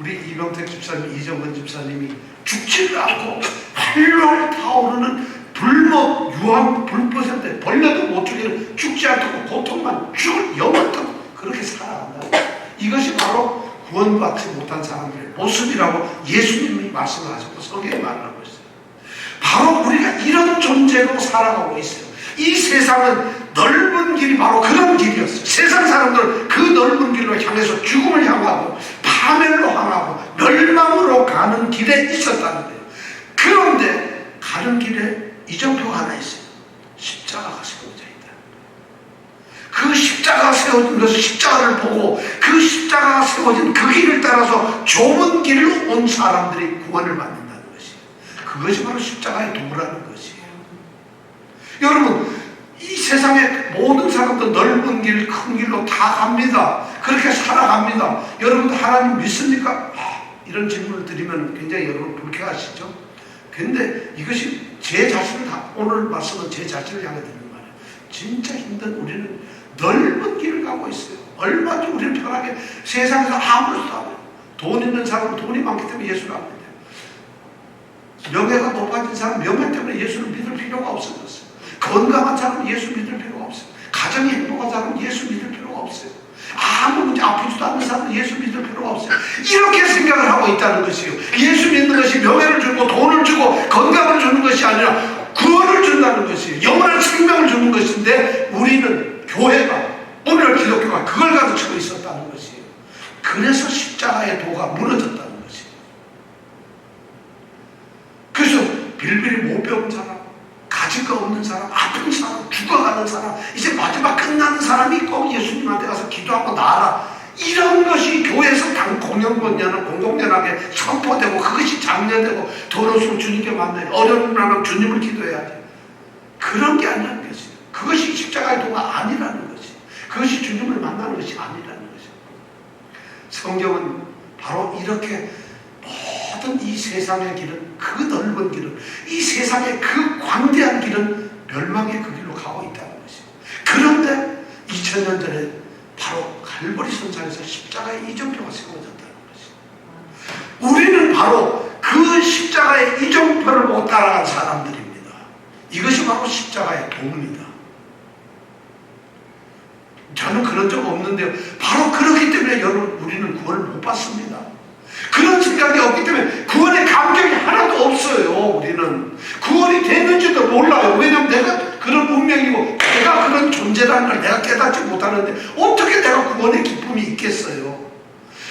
우리 이병택 집사님, 이정근 집사님이 죽지를 않고 활활 타오르는 불못, 유황, 불못인데 벌레도 못 죽이는 죽지 않고 고통만 죽을 영원토록 그렇게 살아간다. 이것이 바로 구원받지 못한 사람들의 모습이라고 예수님이 말씀을 하셨고 성경에 말을 하고 있어요. 바로 우리가 이런 존재로 살아가고 있어요. 이 세상은 넓은 길이 바로 그런 길이었어요. 세상 사람들은 그 넓은 길로 향해서 죽음을 향하고 파멸로 향하고 멸망으로 가는 길에 있었다는 거예요. 그런데 가는 길에 이정표가 하나 있어요. 십자가가 세워져 있다. 그 십자가가 세워진 것을 십자가를 보고 그 십자가가 세워진 그 길을 따라서 좁은 길로 온 사람들이 구원을 받는다는 것이에요. 그것이 바로 십자가의 도라는 것이에요. 여러분, 이 세상의 모든 사람도 넓은 길, 큰 길로 다 갑니다. 그렇게 살아갑니다. 여러분도 하나님 믿습니까? 이런 질문을 드리면 굉장히 여러분 불쾌하시죠? 근데 이것이 제 자신을 오늘 말씀은 제 자신을 향해 드리는 말이에요. 진짜 힘든 우리는 넓은 길을 가고 있어요. 얼마든지 우리는 편하게 세상에서 아무것도 안 해요. 돈 있는 사람은 돈이 많기 때문에 예수를 안 믿어요. 명예가 높아진 사람은 명예 때문에 예수를 믿을 필요가 없어졌어요. 건강한 사람은 예수 믿을 필요가 없어요. 가정이 행복한 사람은 예수 믿을 필요가 없어요. 아무 문제 아프지도 않는 사람은 예수 믿을 필요가 없어요. 이렇게 생각을 하고 있다는 것이에요. 예수 믿는 것이 명예를 주고 돈을 주고 건강을 주는 것이 아니라 구원을 준다는 것이에요. 영원한 생명을 주는 것인데 우리는 교회가 오늘 기독교가 그걸 가르치고 있었다는 것이에요. 그래서 십자가의 도가 무너졌다는 것이에요. 그래서 빌빌이 못 배운 사람, 가지가 없는 사람, 아픈 사람, 죽어가는 사람, 이제 마지막 끝나는 사람이 꼭 예수님한테 가서 기도하고 나아라. 이런 것이 교회에서 공공연하게 선포되고 그것이 장려되고 도로서 주님께 만나요. 어려운 사람 주님을 기도해야지. 그런 게 아니라는 것이에요. 그것이 십자가의 도가 아니라는 것이에요. 그것이 주님을 만나는 것이 아니라는 것이에요. 성경은 바로 이렇게 모든 이 세상의 길은, 그 넓은 길은, 이 세상의 그 광대한 길은 멸망의 그 길로 가고 있다는 것이에요. 그런데 2000년 전에 바로 갈보리 선상에서 십자가의 이정표가 세워졌다는 것이에요. 우리는 바로 그 십자가의 이정표를 못 따라간 사람들입니다. 이것이 바로 십자가의 도입니다. 저는 그런 적 없는데요. 바로 그렇기 때문에 여러분 우리는 구원을 못 받습니다. 그런 생각이 없기 때문에 구원의 감격이 하나도 없어요. 우리는 구원이 됐는지도 몰라요. 왜냐하면 내가 그런 운명이고 내가 그런 존재라는 걸 내가 깨닫지 못하는데 어떻게 내가 구원의 기쁨이 있겠어요.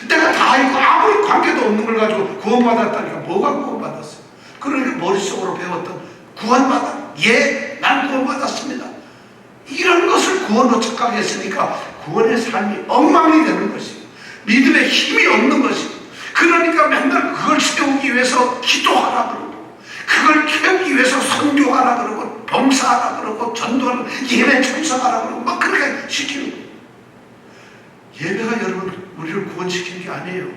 내가 다 알고 아무리 관계도 없는 걸 가지고 구원받았다니까 뭐가 구원받았어요. 그러니까 머릿속으로 배웠던 구원받아, 예, 난 구원받았습니다. 이런 것을 구원으로 착각했으니까 구원의 삶이 엉망이 되는 것이에요. 믿음의 힘이 없는 것이에요. 그러니까 맨날 그걸 세우기 위해서 기도하라 그러고 그걸 채우기 위해서 선교하라 그러고 봉사하라 그러고 전도하라 예배 참석하라 그러고 막 그렇게 시키는 거예요. 예배가 여러분 우리를 구원시키는 게 아니에요.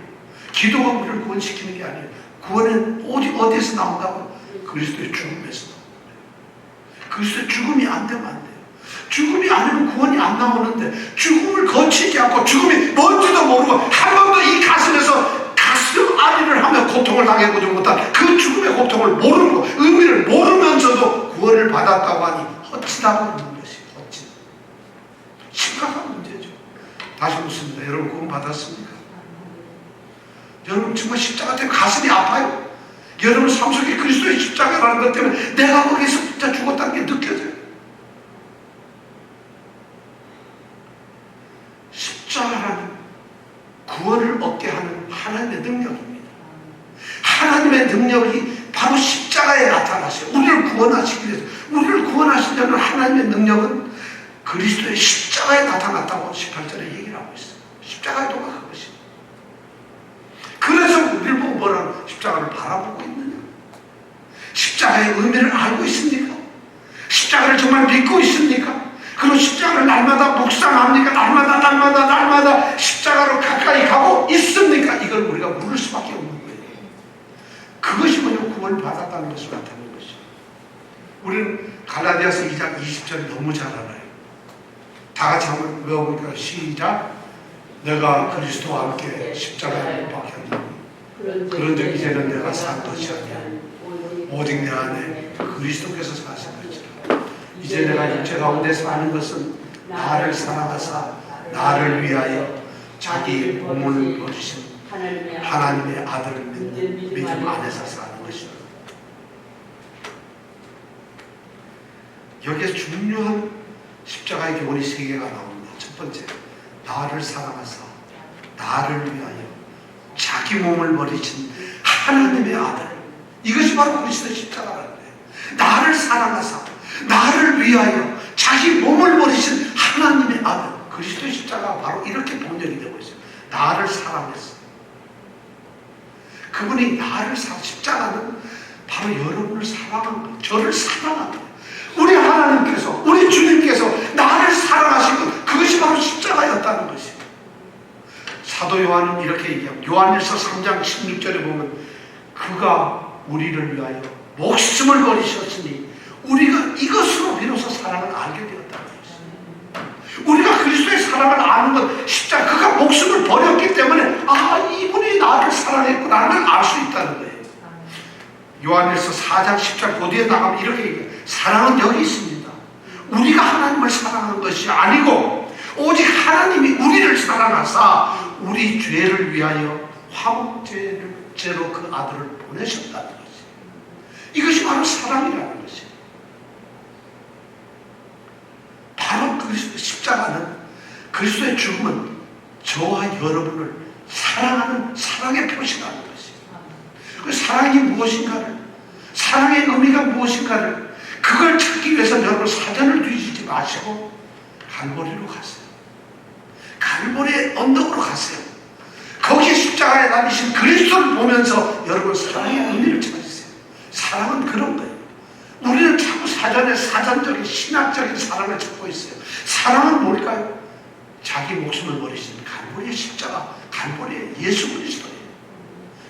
기도가 우리를 구원시키는 게 아니에요. 구원은 어디에서 나온다고? 그리스도의 죽음에서 나옵니다. 그리스도의 죽음이 안 되면 안 돼요. 죽음이 아니면 구원이 안 나오는데 죽음을 거치지 않고 죽음이 뭔지도 모르고 한 번도 이 가슴에서 가슴 아리를 하며 고통을 당해보지 못한 그 죽음의 고통을 모르고 의미를 모르면서도 구원을 받았다고 하니 헛짓하고 있는 것이 헛짓. 심각한 문제죠. 다시 묻습니다. 여러분 구원 받았습니까? 여러분 정말 십자가 때문에 가슴이 아파요. 여러분 삶 속에 그리스도의 십자가라는 것 때문에 내가 거기서 진짜 죽었다는 게 느껴져요. 십자가라는 구원을 얻게 하는 하나님의 능력입니다. 하나님의 능력이 바로 십자가에 나타나세요. 우리를 구원하시기 위해서. 우리를 구원하시려는 하나님의 능력은 그리스도의 십자가에 나타났다고 18절에 얘기를 하고 있어요. 십자가의 도가 그것이. 그래서 우리를 보고 뭐라고 십자가를 바라보고 있느냐? 십자가의 의미를 알고 있습니까? 십자가를 정말 믿고 있습니까? 그리고 십자가를 날마다 묵상합니까? 날마다 십자가로 가까이 가고 있습니까? 이걸 우리가 물을 수밖에 없는 거예요. 그것이 뭐냐? 구원을 받았다는 것을 나타내는 것이죠. 우리는 갈라디아서 2장 20절 너무 잘 알아요. 다 같이 한번 외워볼까요? 시작. 내가 그리스도와 함께 십자가에 못 박혔나니 그런즉 이제는 내가 산 것이 아니야 오직 내 안에 그리스도께서 사신 것이라. 이제 내가 육체 가운데 사는 것은 나를 사랑하사 나를 위하여 자기 몸을 버리신 하나님의 아들을 믿는 믿음 안에서 사는 것이다. 여기에 중요한 십자가의 교훈이 세 개가 나옵니다. 첫 번째, 나를 사랑하사 나를 위하여 자기 몸을 버리신 하나님의 아들. 이것이 바로 그리스도의 십자가라는 거예요. 나를 사랑하사 나를 위하여 자기 몸을 버리신 하나님의 아들. 그리스도의 십자가가 바로 이렇게 번역이 되고 있어요. 나를 사랑했어. 그분이 나를 십자가는 바로 여러분을 사랑한 거예요. 저를 사랑한 거예요. 우리 하나님께서, 우리 주님께서 나를 사랑하시고 그것이 바로 십자가였다는 것이에요. 사도 요한은 이렇게 얘기합니다. 요한일서 3장 16절에 보면 그가 우리를 위하여 목숨을 버리셨으니 우리가 이것으로 비로소 사랑을 알게 되었다는 것이에요. 우리가 그리스도의 사랑을 아는 건 십자가, 그가 목숨을 버렸기 때문에 이분이 나를 사랑했구나를 알 수 있다는 거예요. 요한일서 4장 10절 그 뒤에 나가면 이렇게 얘기해요. 사랑은 여기 있습니다. 우리가 하나님을 사랑하는 것이 아니고 오직 하나님이 우리를 사랑하사 우리 죄를 위하여 화목제로 그 아들을 보내셨다는 것이에요. 이것이 바로 사랑이라는 것이에요. 바로 그리스도 십자가는, 그리스도의 죽음은 저와 여러분을 사랑하는 사랑의 표시라는 것이에요. 그 사랑이 무엇인가를, 사랑의 의미가 무엇인가를 그걸 찾기 위해서 여러분 사전을 뒤지지 마시고 갈보리로 가세요. 갈보리의 언덕으로 가세요. 거기 십자가에 달리신 그리스도를 보면서 여러분 사랑의 의미를 찾으세요. 사랑은 그런 거예요. 우리는 자꾸 사전에 사전적인 신학적인 사랑을 찾고 있어요. 사랑은 뭘까요? 자기 목숨을 버리신 갈보리의 십자가, 갈보리의 예수 그리스도예요.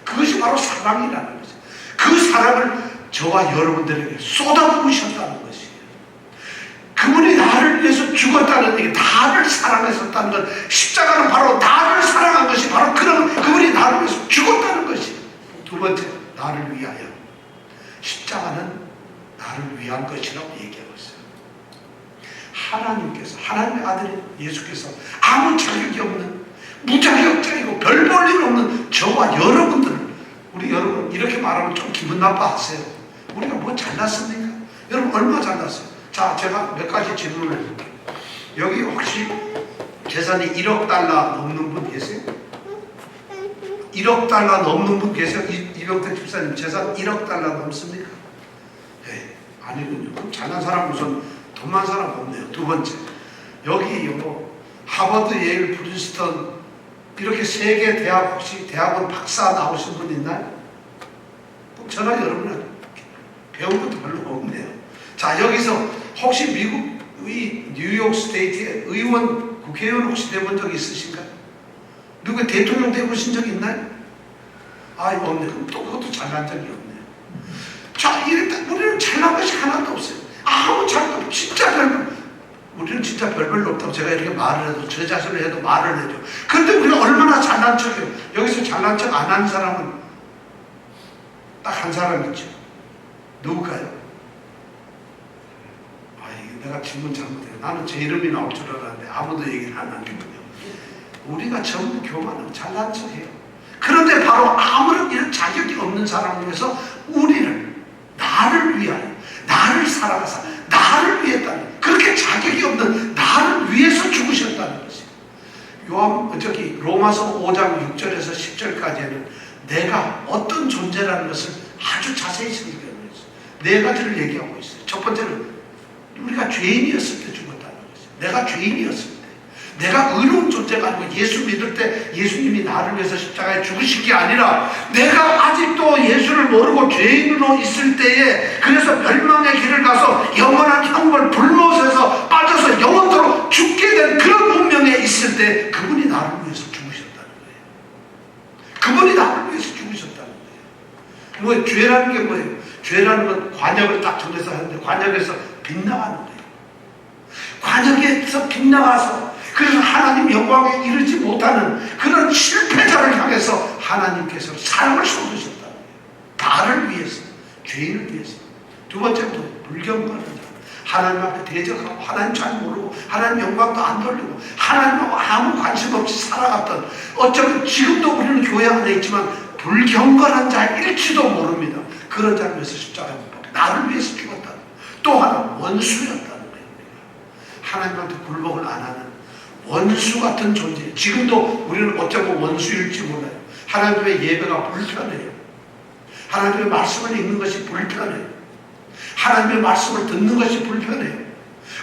그것이 바로 사랑이라는 거죠. 그 사랑을 저와 여러분들에게 쏟아부으셨다는 것이에요. 그분이 나를 위해서 죽었다는 얘기, 나를 사랑했었다는 것, 십자가는 바로 나를 사랑한 것이 바로 그분이 나를 위해서 죽었다는 것이에요. 두 번째, 나를 위하여. 십자가는 나를 위한 것이라고 얘기하고 있어요. 하나님께서, 하나님의 아들인 예수께서 아무 자격이 없는 무자격자이고 별 볼 일 없는 저와 여러분들을, 우리 여러분 이렇게 말하면 좀 기분 나빠하세요. 우리가 뭐 잘났습니까? 여러분 얼마 잘났어요? 자, 제가 몇 가지 질문을 해볼게요. 여기 혹시 재산이 1억 달러 넘는 분 계세요? 1억 달러 넘는 분 계세요? 이병택 집사님 재산 1억 달러 넘습니까? 네, 아니군요. 그럼 잘난 사람 우선 돈 많은 사람 없네요. 두 번째, 여기 하버드, 예일, 프린스턴 이렇게 세 개 대학, 혹시 대학원 박사 나오신 분 있나요? 그럼 저나 여러분은 배운 것도 별로 없네요. 자, 여기서 혹시 미국의 뉴욕 스테이트의 의원, 국회의원 혹시 돼본 적 있으신가요? 누구 대통령 돼보신 적 있나요? 없네요. 그럼 또 그것도 잘난 적이 없네요. 자, 우리는 잘난 것이 하나도 없어요. 아무 잘도 없어요. 진짜 별별. 우리는 진짜 별별로 없다고 제가 이렇게 말을 해도, 저 자신을 해도 말을 해줘. 그런데 우리가 얼마나 잘난 척해요. 여기서 잘난 척 안 하는 사람은 딱 한 사람 있죠. 누굴까요? 내가 질문 잘못해요. 나는 제 이름이 나올 줄 알았는데 아무도 얘기를 안 하는군요. 우리가 전부 교만하고 잘난 척해요. 그런데 바로 아무런 이런 자격이 없는 사람을 위해서 우리를, 나를 위하여, 나를 사랑하사 나를 위했다는, 그렇게 자격이 없는 나를 위해서 죽으셨다는 것이에요. 로마서 5장 6절에서 10절까지는 내가 어떤 존재라는 것을 아주 자세히 설명했어요. 네 가지를 얘기하고 있어요. 첫 번째는 우리가 죄인이었을 때 죽었다는 것이에요. 내가 죄인이었을 때, 내가 의로운 존재가 아니고 예수 믿을 때 예수님이 나를 위해서 십자가에 죽으신 게 아니라 내가 아직도 예수를 모르고 죄인으로 있을 때에 그래서 멸망의 길을 가서 영원한 형벌 불못에서 빠져서 영원토록 죽게 된 그런 운명에 있을 때 그분이 나를 위해서 죽으셨다는 거예요. 그분이 나를 위해서 죽으셨다는 거예요. 뭐 죄라는 게 뭐예요? 죄라는 건 관역을 딱 정해서 하는데 관역에서 빗나가는 거예요. 관역에서 빗나가서 그래서 하나님 영광에 이르지 못하는 그런 실패자를 향해서 하나님께서 사랑을 쏟으셨다는 거예요. 나를 위해서, 죄인을 위해서. 두 번째로 불경건한 자. 하나님 앞에 대적하고 하나님 잘 모르고 하나님 영광도 안 돌리고 하나님하고 아무 관심 없이 살아갔던, 어쩌면 지금도 우리는 교회 안에 있지만 불경건한 자일지도 모릅니다. 그런 자를 위해서 십자가에 못 박혀 나를 위해서 죽었다. 또 하나 원수였다는 거예요. 하나님한테 굴복을 안 하는 원수 같은 존재. 지금도 우리는 어쩌면 원수일지 몰라요. 하나님의 예배가 불편해요. 하나님의 말씀을 읽는 것이 불편해요. 하나님의 말씀을 듣는 것이 불편해요.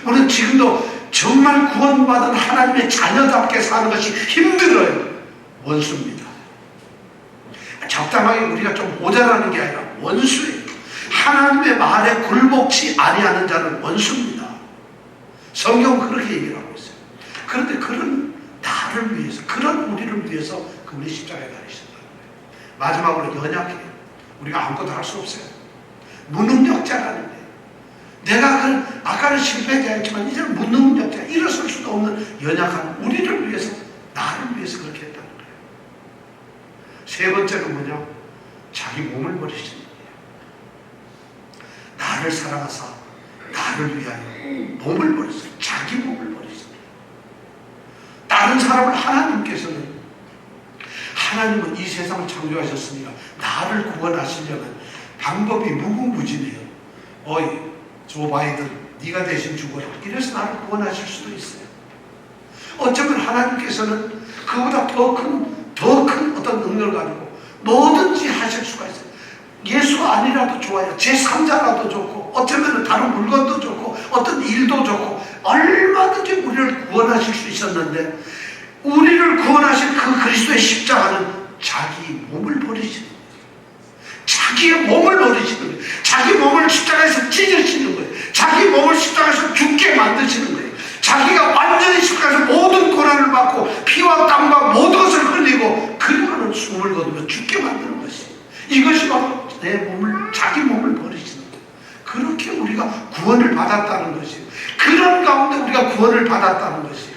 우리는 지금도 정말 구원받은 하나님의 자녀답게 사는 것이 힘들어요. 원수입니다. 적당하게 우리가 좀 모자라는 게 아니라 원수예요. 하나님의 말에 굴복치 아니하는 자는 원수입니다. 성경은 그렇게 얘기를 하고 있어요. 그런데 그런 나를 위해서, 그런 우리를 위해서 그분이 십자가에 달리셨다는 거예요. 마지막으로 연약해요. 우리가 아무것도 할 수 없어요. 무능력자라는 거예요. 내가 아까는 실패자였지만 이제는 무능력자, 일어설 수도 없는 연약한 우리를 위해서, 나를 위해서 그렇게 했다는 거예요. 세 번째는 뭐냐? 자기 몸을 버리시는 거예요. 나를 사랑하사 나를 위하여 몸을 버리세요. 자기 몸을 버리세요. 다른 사람을 하나님은 이 세상을 창조하셨으니까 나를 구원하시려면 방법이 무궁무진해요. 어이 조 바이든 네가 대신 죽어라. 이래서 나를 구원하실 수도 있어요. 어쩌면 하나님께서는 그보다 더 큰 어떤 능력을 가지고 뭐든지 하실 수가 있어요. 예수가 아니라도 좋아요. 제3자라도 좋고 어쩌면 다른 물건도 좋고 어떤 일도 좋고 얼마든지 우리를 구원하실 수 있었는데 우리를 구원하신 그 그리스도의 십자가는 자기 몸을 버리시는 거예요. 자기의 몸을 버리시는 거예요. 자기 몸을 십자가에서 찢으시는 거예요. 자기 몸을 십자가에서 죽게 만드시는 거예요. 자기가 완전히 십자가에서 모든 고난을 받고 피와 땀과 모든 것을 흘리고 그리고는 숨을 거두며 죽게 만드는 것이에요. 이것이 바로 내 몸을, 자기 몸을 버리시는 거예요. 그렇게 우리가 구원을 받았다는 것이에요. 그런 가운데 우리가 구원을 받았다는 것이에요.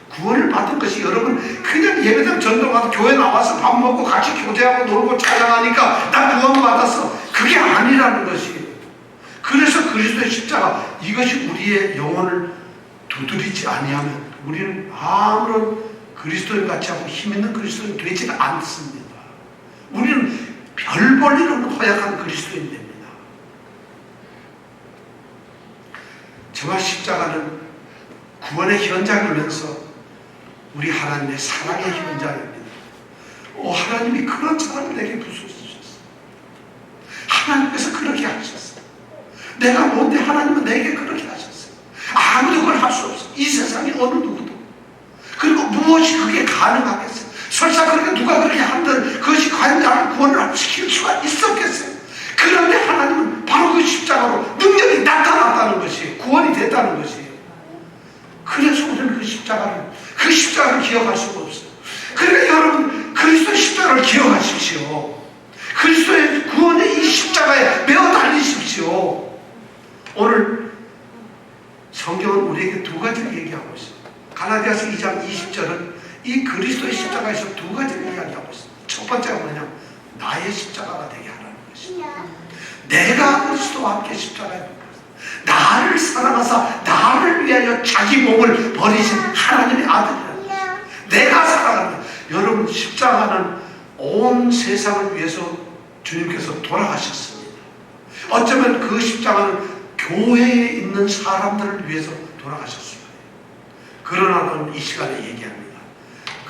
구원을 받은 것이 여러분 그냥 예배당 전도 가서 교회 나와서 밥 먹고 같이 교제하고 놀고 찬양하니까 나 구원 받았어. 그게 아니라는 것이에요. 그래서 그리스도의 십자가, 이것이 우리의 영혼을 두드리지 아니하면 우리는 아무런 그리스도인 같이 하고 힘있는 그리스도인 되지 않습니다. 우리는 별 볼 일 없는 허약한 그리스도인 됩니다. 정말 십자가는 구원의 현장이면서 우리 하나님의 사랑의 현장입니다. 하나님이 그런 사랑을 내게 부어주셨어요. 하나님께서 그렇게 하셨어요. 내가 뭔데 하나님은 내게 그렇게 하셨어요. 아무도 그걸 할 수 없어요. 이 세상에 어느 누구도. 그리고 무엇이 그게 가능하겠어요? 설사 그렇게 누가 그렇게 한들 그것이 과연 나를 구원을 시킬 수가 있었겠어요? 그런데 하나님은 바로 그 십자가로 능력이 나타났다는 것이에요. 구원이 됐다는 것이에요. 그래서 우리는 그 십자가를 기억할 수가 없어요. 그러니까 여러분 그리스도의 십자가를 기억하십시오. 그리스도의 구원의 이 십자가에 매어 달리십시오. 오늘 성경은 우리에게 두 가지를 얘기하고 있습니다. 갈라디아서 2장 20절은 이 그리스도의 십자가에서 두 가지를 이야기하고 있습니다. 첫 번째가 뭐냐? 나의 십자가가 되게 하라는 것입니다. 내가 그리스도와 함께 십자가에 나를 사랑하사 나를 위하여 자기 몸을 버리신 하나님의 아들이라는 것입니다. 내가 사랑합니다. 여러분 십자가는 온 세상을 위해서 주님께서 돌아가셨습니다. 어쩌면 그 십자가는 교회에 있는 사람들을 위해서 돌아가셨습니다. 그러나 저는 이 시간에 얘기합니다.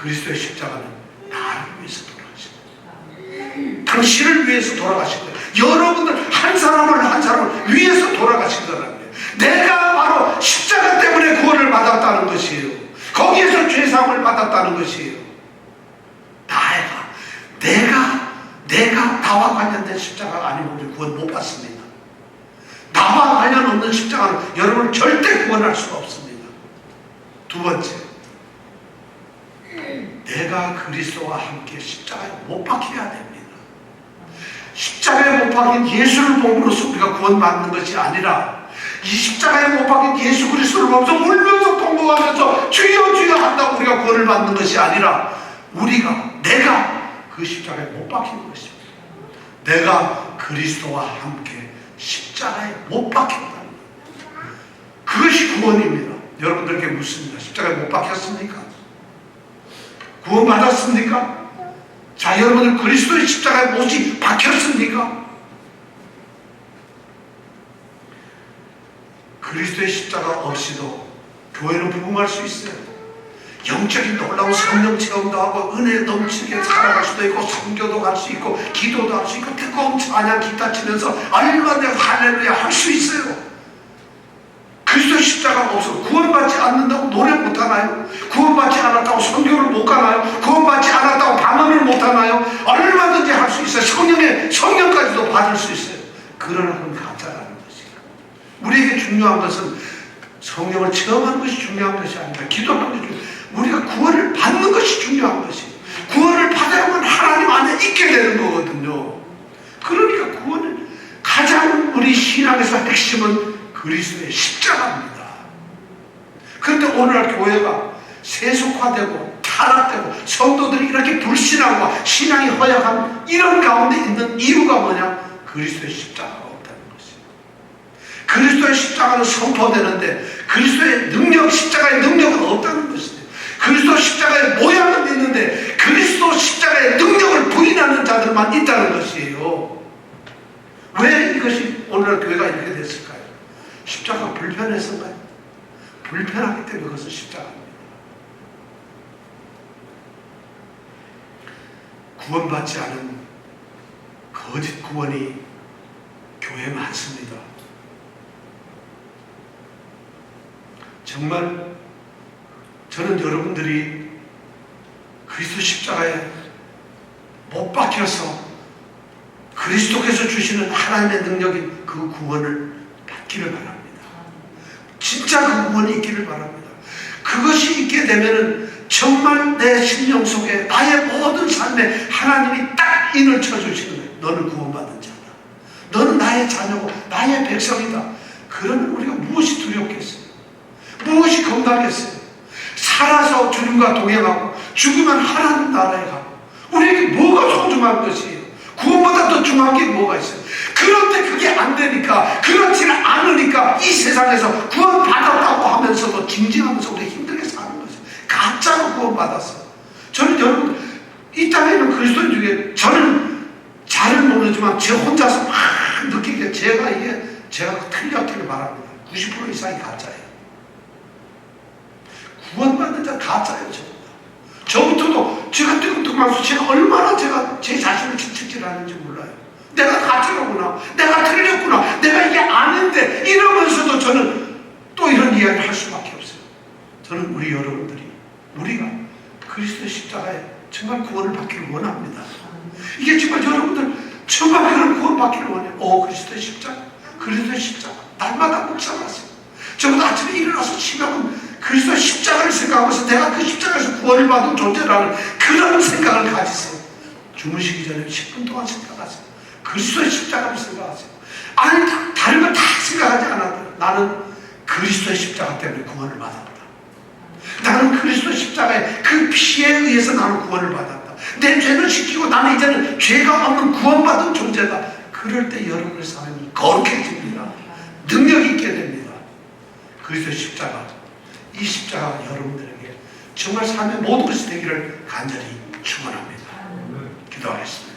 그리스도의 십자가는 나를 위해서 돌아가십니다. 당신을 위해서 돌아가신 거예요. 여러분들 한 사람을 위해서 돌아가신 거라는 거예요. 내가 바로 십자가 십자가 때문에 구원을 받았다는 것이에요. 거기에서 죄사함을 받았다는 것이에요. 내가 나와 관련된 십자가가 아니면 우리 구원 못 받습니다. 나와 관련 없는 십자가는 여러분을 절대 구원할 수가 없습니다. 두 번째, 내가 그리스도와 함께 십자가에 못 박혀야 됩니다. 십자가에 못 박힌 예수를 보므로써 우리가 구원받는 것이 아니라 이 십자가에 못 박힌 예수 그리스도를 보면서 울면서 통곡하면서 주여 주여 한다고 우리가 구원을 받는 것이 아니라 내가 그 십자가에 못 박힌 것입니다. 내가 그리스도와 함께 십자가에 못 박혔다는 것. 그것이 구원입니다. 여러분들에게 묻습니다. 십자가에 못 박혔습니까? 구원 받았습니까? 자, 여러분들 그리스도의 십자가에 못이 박혔습니까? 그리스도의 십자가 없이도 교회는 부흥할 수 있어요. 영적인 놀라운 성령 체험도 하고 은혜에 넘치게 살아갈 수도 있고 선교도 갈 수 있고 기도도 할 수 있고 뜨거운 찬양 기타 치면서 얼마나 내가 할렐루야 할 수 있어요. 그리스도 십자가가 없어 구원받지 않는다고 노래 못하나요? 구원받지 않았다고 선교를 못 가나요? 구원받지 않았다고 방언을 못하나요? 얼마든지 할 수 있어요. 성령까지도 받을 수 있어요. 그러나 그건 가짜라는 것이에요. 우리에게 중요한 것은 성령을 체험하는 것이 중요한 것이 아니라 기도하는 것이 중요해요. 우리가 구원을 받는 것이 중요한 것이에요. 구원을 받아야만 하나님 안에 있게 되는 거거든요. 그러니까 구원을 가장 우리 신앙에서 핵심은 그리스도의 십자가입니다. 그런데 오늘날 교회가 세속화되고 타락되고 성도들이 이렇게 불신앙과 신앙이 허약한 이런 가운데 있는 이유가 뭐냐? 그리스도의 십자가가 없다는 것이에요. 그리스도의 십자가는 선포되는데 그리스도의 능력, 십자가의 능력은 없다는 것이에요. 그리스도 십자가의 모양은 있는데 그리스도 십자가의 능력을 부인하는 자들만 있다는 것이에요. 왜 이것이 오늘날 교회가 이렇게 됐을까요? 십자가가 불편해서인가요? 불편하기 때문에 그것은 십자가입니다. 구원받지 않은 거짓 구원이 교회에 많습니다. 정말 저는 여러분들이 그리스도 십자가에 못 박혀서 그리스도께서 주시는 하나님의 능력인 그 구원을 받기를 바랍니다. 진짜 그 구원이 있기를 바랍니다. 그것이 있게 되면은 정말 내 심령 속에 나의 모든 삶에 하나님이 딱 인을 쳐주시는 거예요. 너는 구원받은 자다. 너는 나의 자녀고 나의 백성이다. 그러면 우리가 무엇이 두렵겠어요? 무엇이 겁나겠어요? 살아서 주님과 동행하고 죽으면 하나님 나라에 가고 우리에게 뭐가 소중한 것이에요? 구원보다 더 중요한 게 뭐가 있어요? 그런데 그게 안 되니까 그렇지는 않으니까 이 세상에서 구원받았다고 하면서도 징징하면서 우리 힘들게 사는 거죠. 가짜로 구원받았어요. 저는 여러분 이 땅에 있는 그리스도인 중에 저는 잘은 모르지만 제 혼자서 막 느끼게 제가 틀렸기를 바랍니다. 90% 이상이 가짜예요. 구원받는 자 가짜예요. 저부터도 제가 뜨끔뜨끔하면서 제가 얼마나 제 자신을 채찍질하는지 몰라요. 내가 가짜로구나, 내가 틀렸구나, 내가 이게 아닌데 이러면서도 저는 또 이런 이야기를 할 수밖에 없어요. 저는 우리 여러분들이 우리가 그리스도의 십자가에 정말 구원을 받기를 원합니다. 이게 정말 여러분들 정말 그런 구원 받기를 원해요. 그리스도의 십자가, 그리스도의 십자가 날마다 묵상하세요. 저보다 아침에 일어나서 시간은 그리스도의 십자가를 생각하면서 내가 그 십자가에서 구원을 받은 존재라는 그런 생각을 가지세요. 주무시기 전에 10분 동안 생각하세요. 그리스도의 십자가를 생각하세요. 아니 다른 걸 다 생각하지 않아도 나는 그리스도의 십자가 때문에 구원을 받았다. 나는 그리스도의 십자가의 그 피에 의해서 나는 구원을 받았다. 내 죄는 지키고 나는 이제는 죄가 없는 구원받은 존재다. 그럴 때 여러분의 삶이 거룩해집니다. 능력이 있게 됩니다. 그리스도의 십자가, 이 십자가가 여러분들에게 정말 삶의 모든 것이 되기를 간절히 축원합니다. 기도하겠습니다.